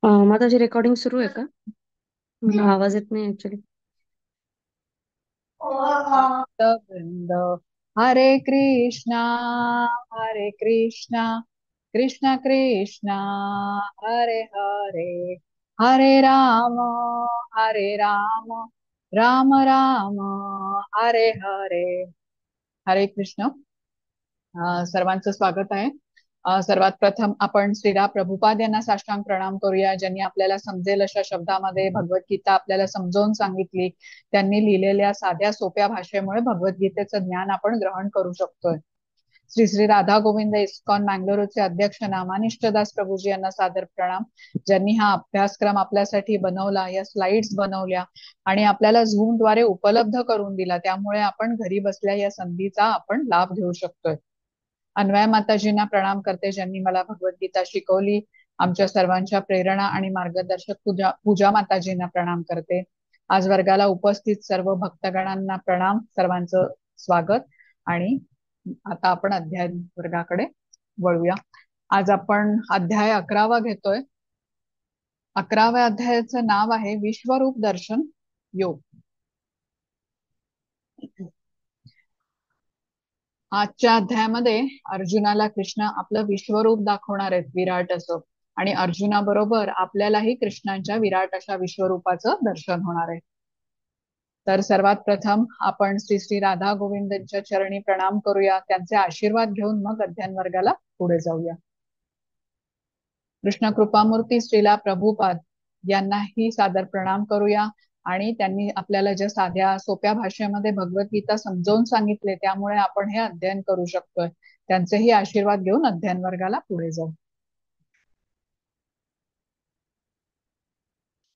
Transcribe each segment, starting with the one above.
माझी रेकॉर्डिंग सुरू आहे का? मला आवाज येत नाही ऍक्च्युली. वृंद हरे कृष्णा हरे कृष्णा कृष्ण कृष्ण हरे हरे हरे राम राम राम हरे हरे. हरे कृष्ण. सर्वांचं स्वागत आहे. सर्वात प्रथम आपण श्रीला प्रभुपाद यांना साष्टांग प्रणाम करूया, ज्यांनी आपल्याला समजेल अशा शब्दामध्ये भगवद्गीता आपल्याला समजावून सांगितली. त्यांनी लिहिलेल्या साध्या सोप्या भाषेमुळे भगवद्गीतेचं ज्ञान आपण ग्रहण करू शकतोय. श्री श्री राधा गोविंद इस्कॉन मँगलोरचे अध्यक्ष नामानिष्ठदास प्रभूजी यांना सादर प्रणाम, ज्यांनी हा अभ्यासक्रम आपल्यासाठी बनवला, या स्लाइड्स बनवल्या आणि आपल्याला झूमद्वारे उपलब्ध करून दिला. त्यामुळे आपण घरी बसल्या या संधीचा आपण लाभ घेऊ शकतोय. अन्वय माताजींना प्रणाम करते, ज्यांनी मला भगवद्गीता शिकवली. आमच्या सर्वांच्या प्रेरणा आणि मार्गदर्शक पूजा माताजींना प्रणाम करते. आज वर्गाला उपस्थित सर्व भक्तगणांना प्रणाम, सर्वांचं स्वागत. आणि आता आपण अध्याय वर्गाकडे वळूया. आज आपण अध्याय 11वा घेतोय. 11व्या अध्यायाचं नाव आहे विश्वरूप दर्शन योग. आजच्या अध्यायामध्ये अर्जुनाला कृष्ण आपलं विश्वरूप दाखवणार आहेत, विराट असं. आणि अर्जुनाबरोबर आपल्यालाही कृष्णांच्या विराट अशा विश्वरूपाचं दर्शन होणार आहे. तर सर्वात प्रथम आपण श्री श्री राधा गोविंदांच्या चरणी प्रणाम करूया, त्यांचे आशीर्वाद घेऊन मग अध्ययन वर्गाला पुढे जाऊया. कृष्ण कृपामूर्ती श्रीला प्रभुपाद यांनाही सादर प्रणाम करूया. आणि त्यांनी आपल्याला ज्या साध्या सोप्या भाषेमध्ये भगवद्गीता समजावून सांगितले, त्यामुळे आपण हे अध्ययन करू शकतोय. त्यांचेही आशीर्वाद घेऊन अध्ययन वर्गाला पुढे जाऊ.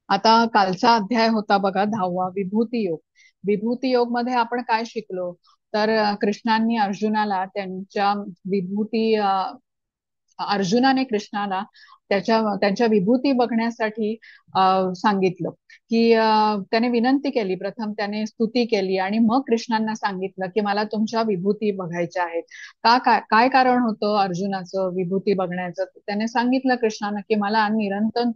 आता कालचा अध्याय होता बघा 10वा, विभूती योग. विभूती योग मध्ये आपण काय शिकलो? तर कृष्णांनी अर्जुनाला त्यांच्या विभूती अर्जुनाने कृष्णाला त्यांच्या विभूती बघण्यासाठी सांगितलं, की त्याने विनंती केली. प्रथम त्याने स्तुती केली आणि मग कृष्णांना सांगितलं की मला तुमच्या विभूती बघायच्या आहेत. काय कारण होतं अर्जुनाचं विभूती बघण्याचं? त्याने सांगितलं कृष्णांना की मला निरंतर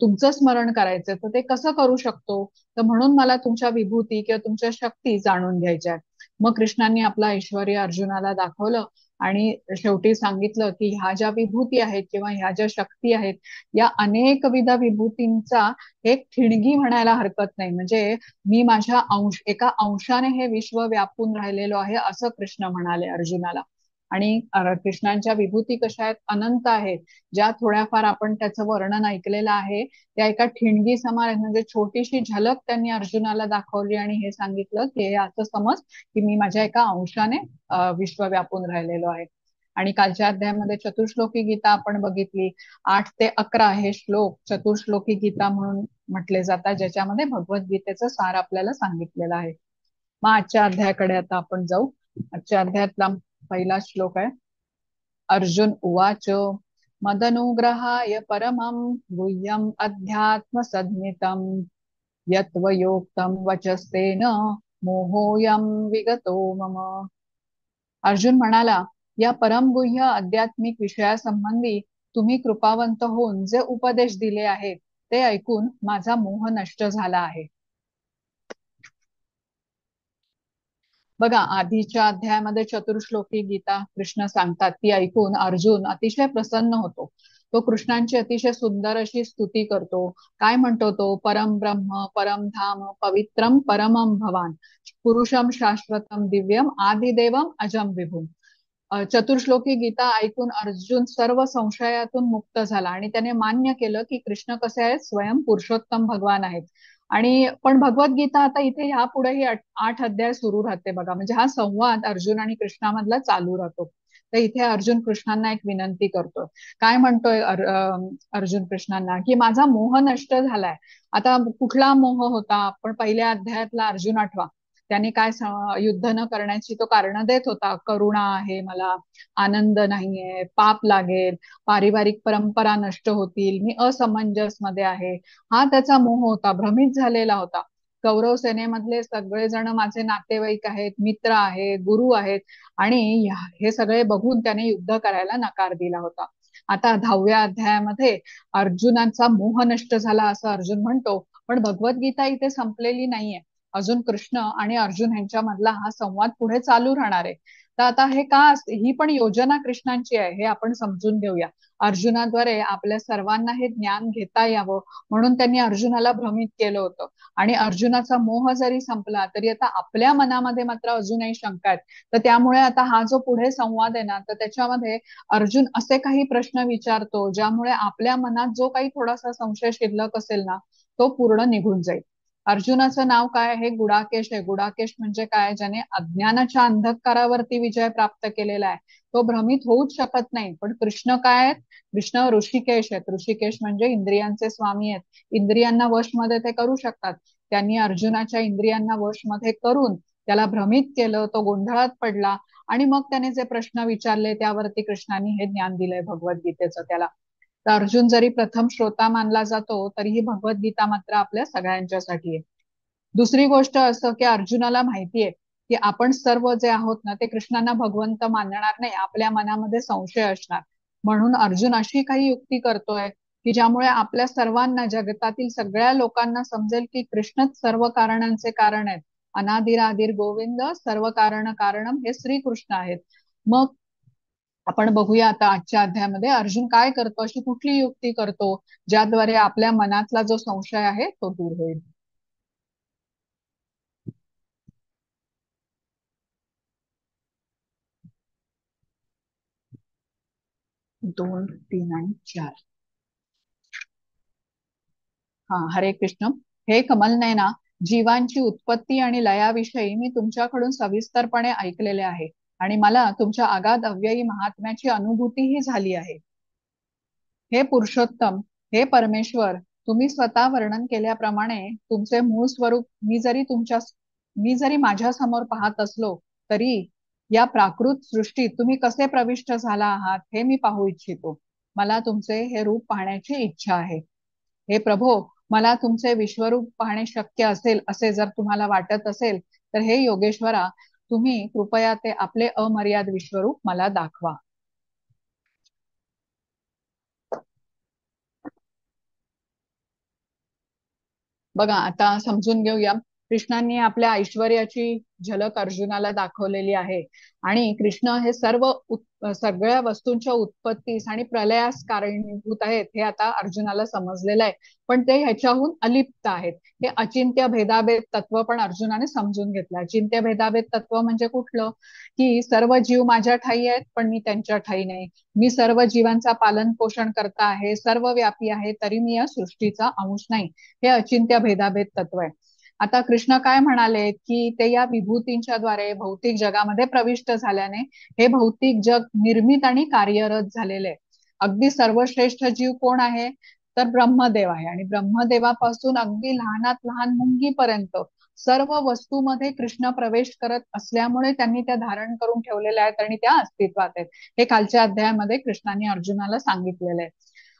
तुमचं स्मरण करायचं, तर ते कसं करू शकतो? तर म्हणून मला तुमच्या विभूती किंवा तुमच्या शक्ती जाणून घ्यायच्या आहेत. मग कृष्णांनी आपला ऐश्वर्य अर्जुनाला दाखवलं आणि शेवटी सांगितलं की ह्या ज्या विभूती आहेत किंवा ह्या ज्या शक्ती आहेत, या अनेकविध विभूतींचा एक ठिणगी म्हणायला हरकत नाही. म्हणजे मी माझ्या एका अंशाने हे विश्व व्यापून राहिलेलो आहे, असं कृष्ण म्हणाले अर्जुनाला. आणि कृष्णांच्या विभूती कशा आहेत? अनंत आहेत. ज्या थोड्याफार आपण त्याचं वर्णन ऐकलेलं आहे, त्या एका ठिणगी समान आहेत. म्हणजे छोटीशी झलक त्यांनी अर्जुनाला दाखवली आणि हे सांगितलं की हे असं समज की मी माझ्या एका अंशाने विश्व व्यापून राहिलेलो आहे. आणि कालच्या अध्यायामध्ये चतुश्लोकी गीता आपण बघितली. 8 ते 11 हे श्लोक चतुश्लोकी गीता म्हणून म्हटले जातात, ज्याच्यामध्ये भगवद्गीतेचं सार आपल्याला सांगितलेलं आहे. मग आजच्या अध्यायाकडे आता आपण जाऊ. आजच्या अध्यायातला पहिला श्लोक आहे. अर्जुन उवाच मदनुग्रहाय परमं गुह्यम् अध्यात्म सद्मितं यत्त्वयोक्तं वचस्तेन मोहोऽयं विगतो मम. अर्जुन म्हणाला, या परमगुह्य आध्यात्मिक विषयासंबंधी तुम्ही कृपावंत होऊन जे उपदेश दिले आहेत, ते ऐकून माझा मोह नष्ट झाला आहे. बघा, आधीच्या अध्यायामध्ये चतुर्श्लोकी गीता कृष्ण सांगतात, ती ऐकून अर्जुन अतिशय प्रसन्न होतो. तो कृष्णांची अतिशय सुंदर अशी स्तुती करतो. काय म्हणतो तो? परम ब्रह्म परम धाम पवित्रम परमम भवान पुरुषम शाश्वतम दिव्यम आदिदेवम अजम विभूम. चतुर्श्लोकी गीता ऐकून अर्जुन सर्व संशयातून मुक्त झाला आणि त्याने मान्य केलं की कृष्ण कसे आहेत? स्वयं पुरुषोत्तम भगवान आहेत. आणि पण भगवद्गीता आता इथे ह्या पुढेही 8 अध्याय सुरू राहते बघा. म्हणजे हा संवाद अर्जुन आणि कृष्णामधला चालू राहतो. तर इथे अर्जुन कृष्णांना एक विनंती करतोय. काय म्हणतोय अर्जुन कृष्णांना? की माझा मोह नष्ट झालाय. आता कुठला मोह होता? आपण पहिल्या अध्यायातला अर्जुन आठवा. त्याने काय युद्ध न करण्याची तो कारण देत होता. करुणा आहे मला, आनंद नाहीये, पाप लागेल, पारिवारिक परंपरा नष्ट होतील, मी असमंजस मध्ये आहे. हा त्याचा मोह होता, भ्रमित झालेला होता. कौरव सेनेमधले सगळेजण माझे नातेवाईक आहेत, मित्र आहेत, गुरु आहेत आणि हे सगळे बघून त्याने युद्ध करायला नकार दिला होता. आता 10व्या अध्यायामध्ये अर्जुनाचा मोह नष्ट झाला असं अर्जुन म्हणतो, पण भगवद्गीता इथे संपलेली नाहीये. अजून कृष्ण आणि अर्जुन यांच्यामधला हा संवाद पुढे चालू राहणार आहे. तर आता हे का असते, ही पण योजना कृष्णांची आहे हे आपण समजून घेऊया. अर्जुनाद्वारे आपल्या सर्वांना हे ज्ञान घेता यावं म्हणून त्यांनी अर्जुनाला भ्रमित केलं होतं. आणि अर्जुनाचा मोह जरी संपला तरी आता आपल्या मनामध्ये मात्र अजूनही शंका आहेत. तर त्यामुळे आता हा जो पुढे संवाद आहे ना, तर त्याच्यामध्ये अर्जुन असे काही प्रश्न विचारतो ज्यामुळे आपल्या मनात जो काही थोडासा संशय शिल्लक असेल ना, तो पूर्ण निघून जाईल. अर्जुनाचं नाव काय आहे? गुडाकेश आहे. गुडाकेश म्हणजे काय? ज्याने अज्ञानाच्या अंधकारावरती विजय प्राप्त केलेला आहे. तो भ्रमित होऊच शकत नाही. पण कृष्ण काय आहेत? कृष्ण ऋषिकेश आहेत. ऋषिकेश म्हणजे इंद्रियांचे स्वामी आहेत. इंद्रियांना वशमध्ये ते करू शकतात. त्यांनी अर्जुनाच्या इंद्रियांना वशमध्ये करून त्याला भ्रमित केलं. तो गोंधळात पडला आणि मग त्याने जे प्रश्न विचारले त्यावरती कृष्णाने हे ज्ञान दिलंय भगवद्गीतेचं त्याला. तर अर्जुन जरी प्रथम श्रोता मानला जातो तरीही भगवद्गीता मात्र आपल्या सगळ्यांच्यासाठी आहे. दुसरी गोष्ट असं की अर्जुनाला माहितीये की आपण सर्व जे आहोत ना ते कृष्णांना भगवंत मानणार नाही, आपल्या मनामध्ये संशय असणार. म्हणून अर्जुन अशी काही युक्ती करतोय की ज्यामुळे आपल्या सर्वांना, जगतातील सगळ्या लोकांना समजेल की कृष्णच सर्व कारणांचे कारण आहेत. अनादिरादिर गोविंद सर्व कारण कारणम हे श्रीकृष्ण आहेत. मग आपण बघूया आता आजच्या अध्यायामध्ये अर्जुन काय करतो, अशी कुठली युक्ती करतो ज्याद्वारे आपल्या मनातला जो संशय आहे तो दूर होईल. 2, 3 आणि 4. हा, हरे कृष्ण. हे कमलनयना, जीवांची उत्पत्ती आणि लयाविषयी मी तुमच्याकडून सविस्तरपणे ऐकलेले आहे आणि मला तुमच्या अगाध अव्ययी महात्म्याची अनुभूतीही झाली आहे. हे पुरुषोत्तम, हे परमेश्वर, तुम्ही स्वतः वर्णन केल्याप्रमाणे तुमचे मूळ स्वरूप मी जरी माझ्या समोर पाहत असलो तरी या प्राकृत सृष्टीत तुम्ही कसे प्रविष्ट झाला आहात हे मी पाहू इच्छितो. मला तुमचे हे रूप पाहण्याची इच्छा आहे. हे प्रभो, मला तुमचे विश्वरूप पाहणे शक्य असेल असे जर तुम्हाला वाटत असेल तर हे योगेश्वरा, तुम्ही कृपया ते आपले अमर्याद विश्वरूप मला दाखवा. बघा आता समजून घेऊया. कृष्णांनी आपल्या ऐश्वर्याची झलक अर्जुनाला दाखवलेली आहे आणि कृष्ण हे सगळ्या वस्तूंच्या उत्पत्तीस आणि प्रलयास कारणीभूत आहेत हे आता अर्जुनाला समजलेलं आहे. पण ते ह्याच्याहून अलिप्त आहेत. हे अचिंत्य भेदाभेद तत्व पण अर्जुनाने समजून घेतलं. अचिंत्य भेदाभेद तत्व म्हणजे कुठलं? की सर्व जीव माझ्या ठाई आहेत पण मी त्यांच्या ठाई नाही. मी सर्व जीवांचा पालन पोषण करता आहे, सर्व व्यापी आहे, तरी मी या सृष्टीचा अंश नाही. हे अचिंत्य भेदाभेद तत्व आहे. आता कृष्ण काय म्हणाले की ते या विभूतींच्या द्वारे भौतिक जगामध्ये प्रविष्ट झाल्याने हे भौतिक जग निर्मित आणि कार्यरत झालेले आहे. अगदी सर्वश्रेष्ठ जीव कोण आहे? तर ब्रह्मदेव आहे. आणि ब्रह्मदेवापासून अगदी लहानात लहान मुंगीपर्यंत सर्व वस्तूमध्ये कृष्ण प्रवेश करत असल्यामुळे त्यांनी त्या धारण करून ठेवलेल्या आहेत आणि त्या अस्तित्वात आहेत. हे खालच्या अध्यायामध्ये कृष्णाने अर्जुनाला सांगितलेलं आहे.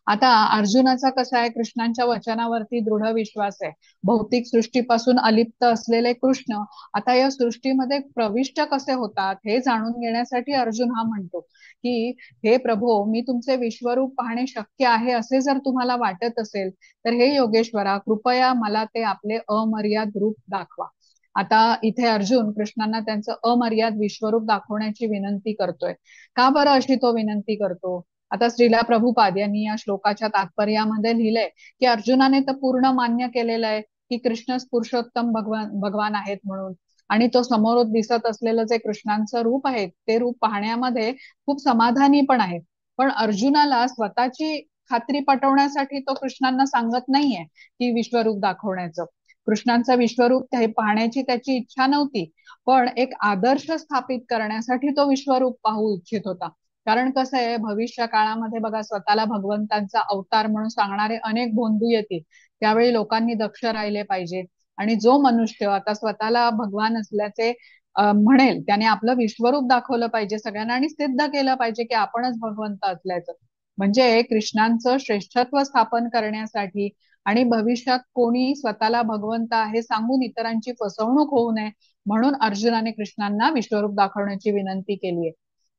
आता अर्जुनाचा कसा आहे? कृष्णांच्या वचनावरती दृढ विश्वास आहे. भौतिक सृष्टीपासून अलिप्त असलेले कृष्ण आता या सृष्टीमध्ये प्रविष्ट कसे होतात हे जाणून घेण्यासाठी अर्जुन हा म्हणतो की हे प्रभो, मी तुमचे विश्वरूप पाहणे शक्य आहे असे जर तुम्हाला वाटत असेल तर हे योगेश्वरा, कृपया मला ते आपले अमर्याद रूप दाखवा. आता इथे अर्जुन कृष्णांना त्यांचं अमर्याद विश्वरूप दाखवण्याची विनंती करतोय. का बरं अशी तो विनंती करतो? आता श्रीला प्रभुपाद यांनी या श्लोकाच्या तात्पर्यामध्ये लिहिलंय की अर्जुनाने तर पूर्ण मान्य केलेलं आहे की कृष्णच पुरुषोत्तम भगवान आहेत म्हणून. आणि तो समोर दिसत असलेलं जे कृष्णांचं रूप आहे ते रूप पाहण्यामध्ये खूप समाधानी पण आहे. पण अर्जुनाला स्वतःची खात्री पटवण्यासाठी तो कृष्णांना सांगत नाहीये की विश्वरूप दाखवण्याचं. कृष्णांचं विश्वरूप हे पाहण्याची त्याची इच्छा नव्हती, पण एक आदर्श स्थापित करण्यासाठी तो विश्वरूप पाहू इच्छित होता. कारण कसं आहे, भविष्य काळामध्ये बघा स्वतःला भगवंतांचा अवतार म्हणून सांगणारे अनेक भोंदू येतील. त्यावेळी लोकांनी दक्ष राहिले पाहिजे. आणि जो मनुष्य आता स्वतःला भगवान असल्याचे म्हणेल त्याने आपलं विश्वरूप दाखवलं पाहिजे सगळ्यांना आणि सिद्ध केलं पाहिजे की आपणच भगवंत असल्याचं. म्हणजे कृष्णांचं श्रेष्ठत्व स्थापन करण्यासाठी आणि भविष्यात कोणी स्वतःला भगवंत आहे सांगून इतरांची फसवणूक होऊ नये म्हणून अर्जुनाने कृष्णांना विश्वरूप दाखवण्याची विनंती केली आहे.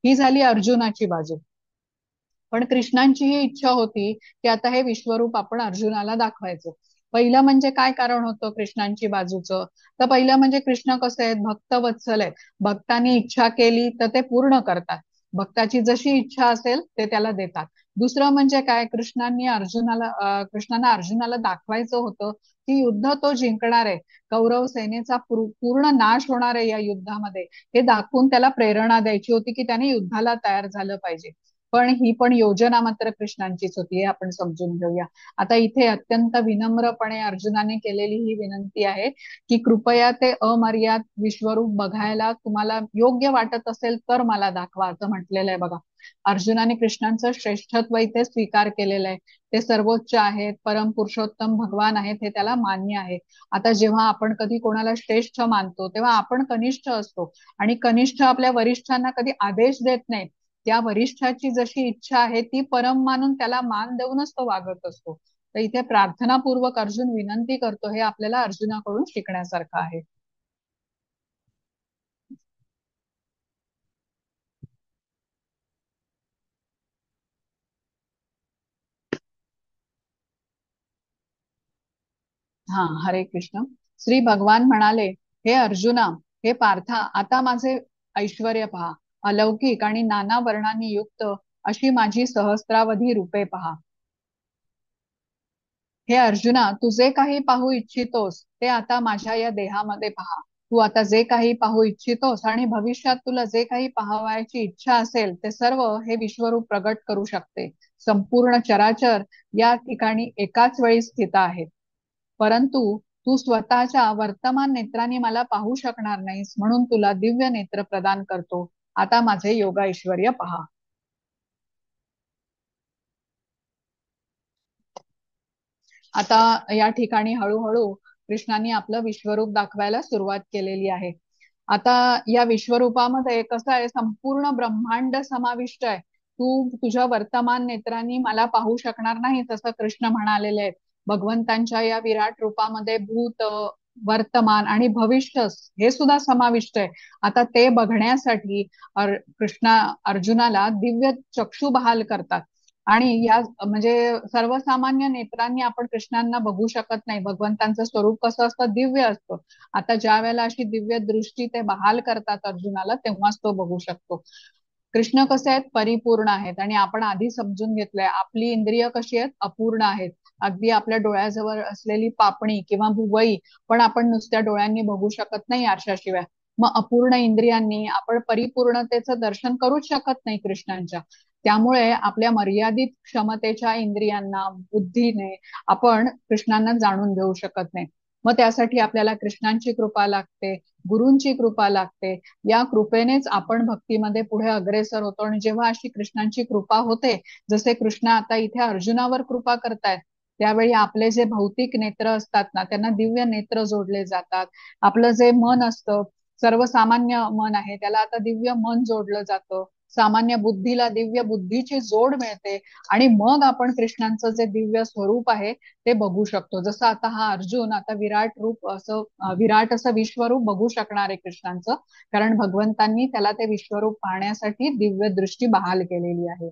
ही झाली अर्जुनाची बाजू. पण कृष्णांची ही इच्छा होती की आता हे विश्वरूप आपण अर्जुनाला दाखवायचं. पहिलं म्हणजे काय कारण होतं कृष्णांची बाजूचं? तर पहिलं म्हणजे कृष्ण कसे आहेत, भक्त वत्सल आहेत. भक्तांनी इच्छा केली तर ते पूर्ण करतात. भक्ताची जशी इच्छा असेल ते त्याला देतात. दुसरं म्हणजे काय, कृष्णांना अर्जुनाला दाखवायचं होतं की युद्ध तो जिंकणार आहे, कौरव सेनेचा पूर्ण नाश होणार आहे या युद्धामध्ये, हे दाखवून त्याला प्रेरणा द्यायची होती की त्याने युद्धाला तयार झालं पाहिजे. पण ही पण योजना मात्र कृष्णांचीच होती, हे आपण समजून घेऊया. आता इथे अत्यंत विनम्रपणे अर्जुनाने केलेली ही विनंती आहे की कृपया ते अमर्याद विश्वरूप बघायला तुम्हाला योग्य वाटत असेल तर मला दाखवा, असं म्हटलेलं आहे बघा. अर्जुनाने कृष्णांचं श्रेष्ठत्व इथे स्वीकार केलेलं आहे. ते सर्वोच्च आहेत, परम पुरुषोत्तम भगवान आहेत, हे त्याला मान्य आहे. आता जेव्हा आपण कधी कोणाला श्रेष्ठ मानतो तेव्हा आपण कनिष्ठ असतो, आणि कनिष्ठ आपल्या वरिष्ठांना कधी आदेश देत नाही. त्या वरिष्ठाची जशी इच्छा आहे ती परम मानून त्याला मान देऊनच तो वागत असतो. तर इथे प्रार्थनापूर्वक अर्जुन विनंती करतो, हे आपल्याला अर्जुनाकडून शिकण्यासारखं आहे. हा, हरे कृष्ण. श्री भगवान म्हणाले, हे अर्जुना, हे पार्था, आता माझे ऐश्वर्य पहा. अलौकिक आणि नाना वर्णांनी युक्त अशी माझी सहस्रावधी रूपे पहा. हे अर्जुना, तू जे काही पाहू इच्छितोस ते आता माझ्या या देहामध्ये पहा. तू आता जे काही पाहू इच्छितोस आणि भविष्यात तुला जे काही पाहावयाची इच्छा असेल ते सर्व हे विश्वरूप प्रगट करू शकते. संपूर्ण चराचर या ठिकाणी एकाच वेळी स्थित आहेत. परंतु तू स्वतःच्या वर्तमान नेत्रांनी मला पाहू शकणार नाहीस, म्हणून तुला दिव्य नेत्र प्रदान करतो. आता माझे योगा ऐश्वर्य पहा. आता या ठिकाणी हळूहळू कृष्णाने आपलं विश्वरूप दाखवायला सुरुवात केलेली आहे. आता या विश्वरूपामध्ये कसं आहे, संपूर्ण ब्रह्मांड समाविष्ट आहे. तू तुझ्या वर्तमान नेत्रांनी मला पाहू शकणार नाही असं कृष्ण म्हणालेले आहेत. भगवंतांच्या या विराट रूपामध्ये भूत, वर्तमान आणि भविष्य हे सुद्धा समाविष्ट आहे. आता ते बघण्यासाठी कृष्णा अर्जुनाला दिव्य चक्षु बहाल करतात. आणि या म्हणजे सर्वसामान्य नेत्रांनी आपण कृष्णांना बघू शकत नाही. भगवंतांचं स्वरूप कसं असतं, दिव्य असतं. आता ज्या वेळेला अशी दिव्य दृष्टी ते बहाल करतात अर्जुनाला, तेव्हाच तो बघू शकतो. कृष्ण कसे आहेत, परिपूर्ण आहेत. आणि आपण आधी समजून घेतलंय आपली इंद्रिय कशी आहेत, अपूर्ण आहेत. अगदी आपल्या डोळ्याजवळ असलेली पापणी किंवा भुवई पण आपण नुसत्या डोळ्यांनी बघू शकत नाही आरशाशिवाय. मग अपूर्ण इंद्रियांनी आपण परिपूर्णतेचं दर्शन करूच शकत नाही कृष्णांच्या. त्यामुळे आपल्या मर्यादित क्षमतेच्या इंद्रियांना, बुद्धीने आपण कृष्णांना जाणून घेऊ शकत नाही. मग त्यासाठी आपल्याला कृष्णांची कृपा लागते, गुरूंची कृपा लागते. या कृपेनेच आपण भक्तीमध्ये पुढे अग्रेसर होतो. आणि जेव्हा अशी कृष्णांची कृपा होते, जसे कृष्ण आता इथे अर्जुनावर कृपा करतायत, त्यावेळी आपले जे भौतिक नेत्र असतात ना, त्यांना दिव्य नेत्र जोडले जातात. आपलं जे मन असतं, सर्वसामान्य मन आहे, त्याला आता दिव्य मन जोडलं जातं. सामान्य बुद्धीला दिव्य बुद्धीची जोड मिळते. आणि मग आपण कृष्णांचं जे दिव्य स्वरूप आहे ते बघू शकतो. जसं आता हा अर्जुन आता विराट असं विश्वरूप बघू शकणार आहे कृष्णांचं, कारण भगवंतांनी त्याला ते विश्वरूप पाहण्यासाठी दिव्य दृष्टी बहाल केलेली आहे.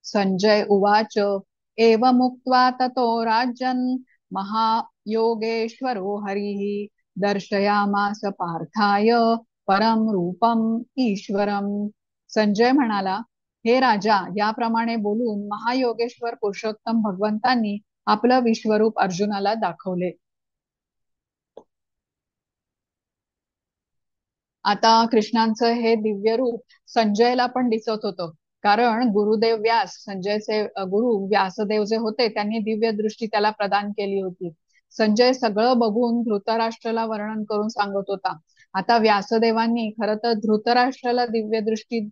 संजय उवाच, एवमुक्त्वा ततो राजन् महायोगेश्वरो हरिः दर्शयामास पार्थाय परम रूपम ईश्वरम. संजय म्हणाला, हे राजा, याप्रमाणे बोलून महायोगेश्वर पुरुषोत्तम भगवंतांनी आपलं विश्वरूप अर्जुनाला दाखवले. आता कृष्णांचं हे दिव्य रूप संजयला पण दिसत होतं. कारण गुरुदेव व्यास, संजयचे गुरु व्यासदेव जे होते, त्यांनी दिव्य दृष्टी त्याला प्रदान केली होती. संजय सगळं बघून धृतराष्ट्राला वर्णन करून सांगत होता. आता व्यासदेवांनी खरं तर धृतराष्ट्राला दिव्य दृष्टी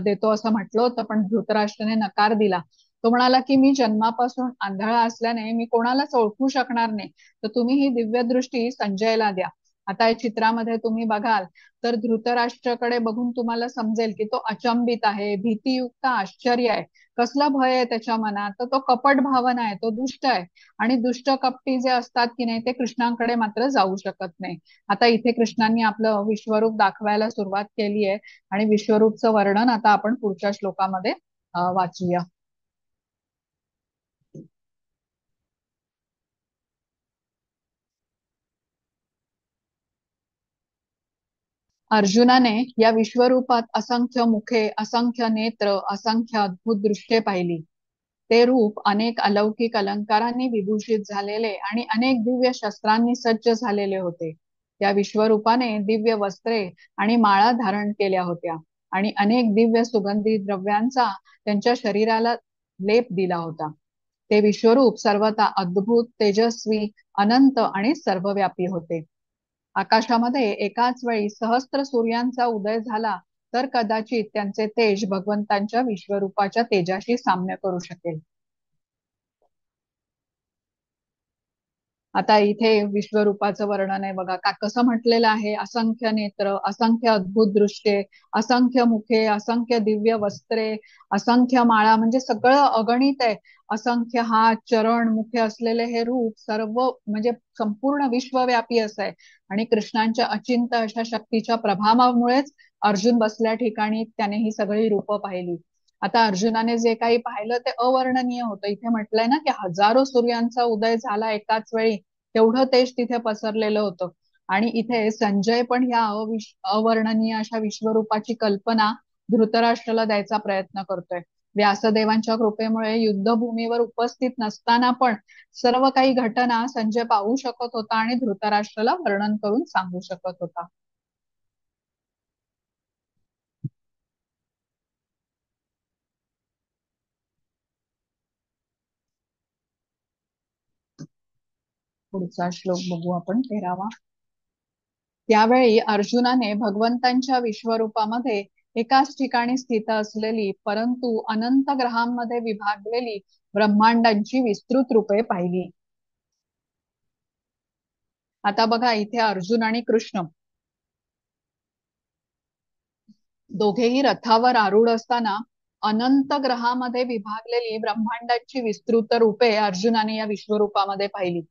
देतो असं म्हटलं होतं, पण धृतराष्ट्राने नकार दिला. तो म्हणाला की मी जन्मापासून आंधळा असल्याने मी कोणालाच ओळखू शकणार नाही, तर तुम्ही ही दिव्य दृष्टी संजयला द्या. आता या चित्रामध्ये तुम्ही बघाल तर धृतराष्ट्राकडे बघून तुम्हाला समजेल की तो अचंबित आहे, भीतीयुक्त आश्चर्य आहे, कसलं भय आहे त्याच्या मनात, तर तो कपट भावना आहे, तो दुष्ट आहे. आणि दुष्ट कपटी जे असतात की नाही ते कृष्णांकडे मात्र जाऊ शकत नाही. आता इथे कृष्णांनी आपलं विश्वरूप दाखवायला सुरुवात केली आहे आणि विश्वरूपचं वर्णन आता आपण पुढच्या श्लोकामध्ये वाचूया. अर्जुनाने या विश्वरूपात असंख्य मुखे, असंख्य नेत्र, असंख्य अद्भुत दृश्ये पाहिली. ते रूप अनेक अलौकिक अलंकारांनी विभूषित झालेले आणि अनेक दिव्य शस्त्रांनी सज्ज झालेले होते. या विश्वरूपाने दिव्य वस्त्रे आणि माळा धारण केल्या होत्या आणि अनेक दिव्य सुगंधी द्रव्यांचा त्यांच्या शरीराला लेप दिला होता. ते विश्वरूप सर्वथा अद्भुत, तेजस्वी, अनंत आणि सर्वव्यापी होते. आकाशामध्ये एकाच वेळी सहस्त्र सूर्यांचा उदय झाला तर कदाचित त्यांचे तेज भगवंतांच्या विश्वरूपाच्या तेजाशी साम्य करू शकेल. आता इथे विश्वरूपाचं वर्णन आहे बघा, का कसं म्हटलेलं आहे, असंख्य नेत्र, असंख्य अद्भुत दृश्ये, असंख्य मुखे, असंख्य दिव्य वस्त्रे, असंख्य माळा, म्हणजे सगळं अगणित आहे. असंख्य हात, चरण, मुखे असलेले हे रूप सर्व म्हणजे संपूर्ण विश्वव्यापी असं आहे. आणि कृष्णांच्या अचिंत अशा शक्तीच्या प्रभावामुळेच अर्जुन बसल्या ठिकाणी त्याने ही सगळी रूपं पाहिली. आता अर्जुनाने जे काही पाहिलं ते अवर्णनीय होतं. इथे म्हटलंय ना की हजारो सूर्यांचा उदय झाला एकाच वेळी, तेवढं तेज तिथे पसरलेलं होतं. आणि इथे संजय पण ह्या अवर्णनीय अशा विश्वरूपाची कल्पना धृतराष्ट्राला द्यायचा प्रयत्न करतोय. व्यासदेवांच्या कृपेमुळे युद्धभूमीवर उपस्थित नसताना पण सर्व काही घटना संजय पाहू शकत होता आणि धृतराष्ट्राला वर्णन करून सांगू शकत होता. पुढचा श्लोक बघू आपण 13वा. त्यावेळी अर्जुनाने भगवंतांच्या विश्वरूपामध्ये एकाच ठिकाणी स्थित असलेली परंतु अनंत ग्रहांमध्ये विभागलेली ब्रह्मांडांची विस्तृत रूपे पाहिली. आता बघा इथे अर्जुन आणि कृष्ण दोघेही रथावर आरूढ असताना अनंत ग्रहामध्ये विभागलेली ब्रह्मांडाची विस्तृत रूपे अर्जुनाने या विश्वरूपामध्ये पाहिली.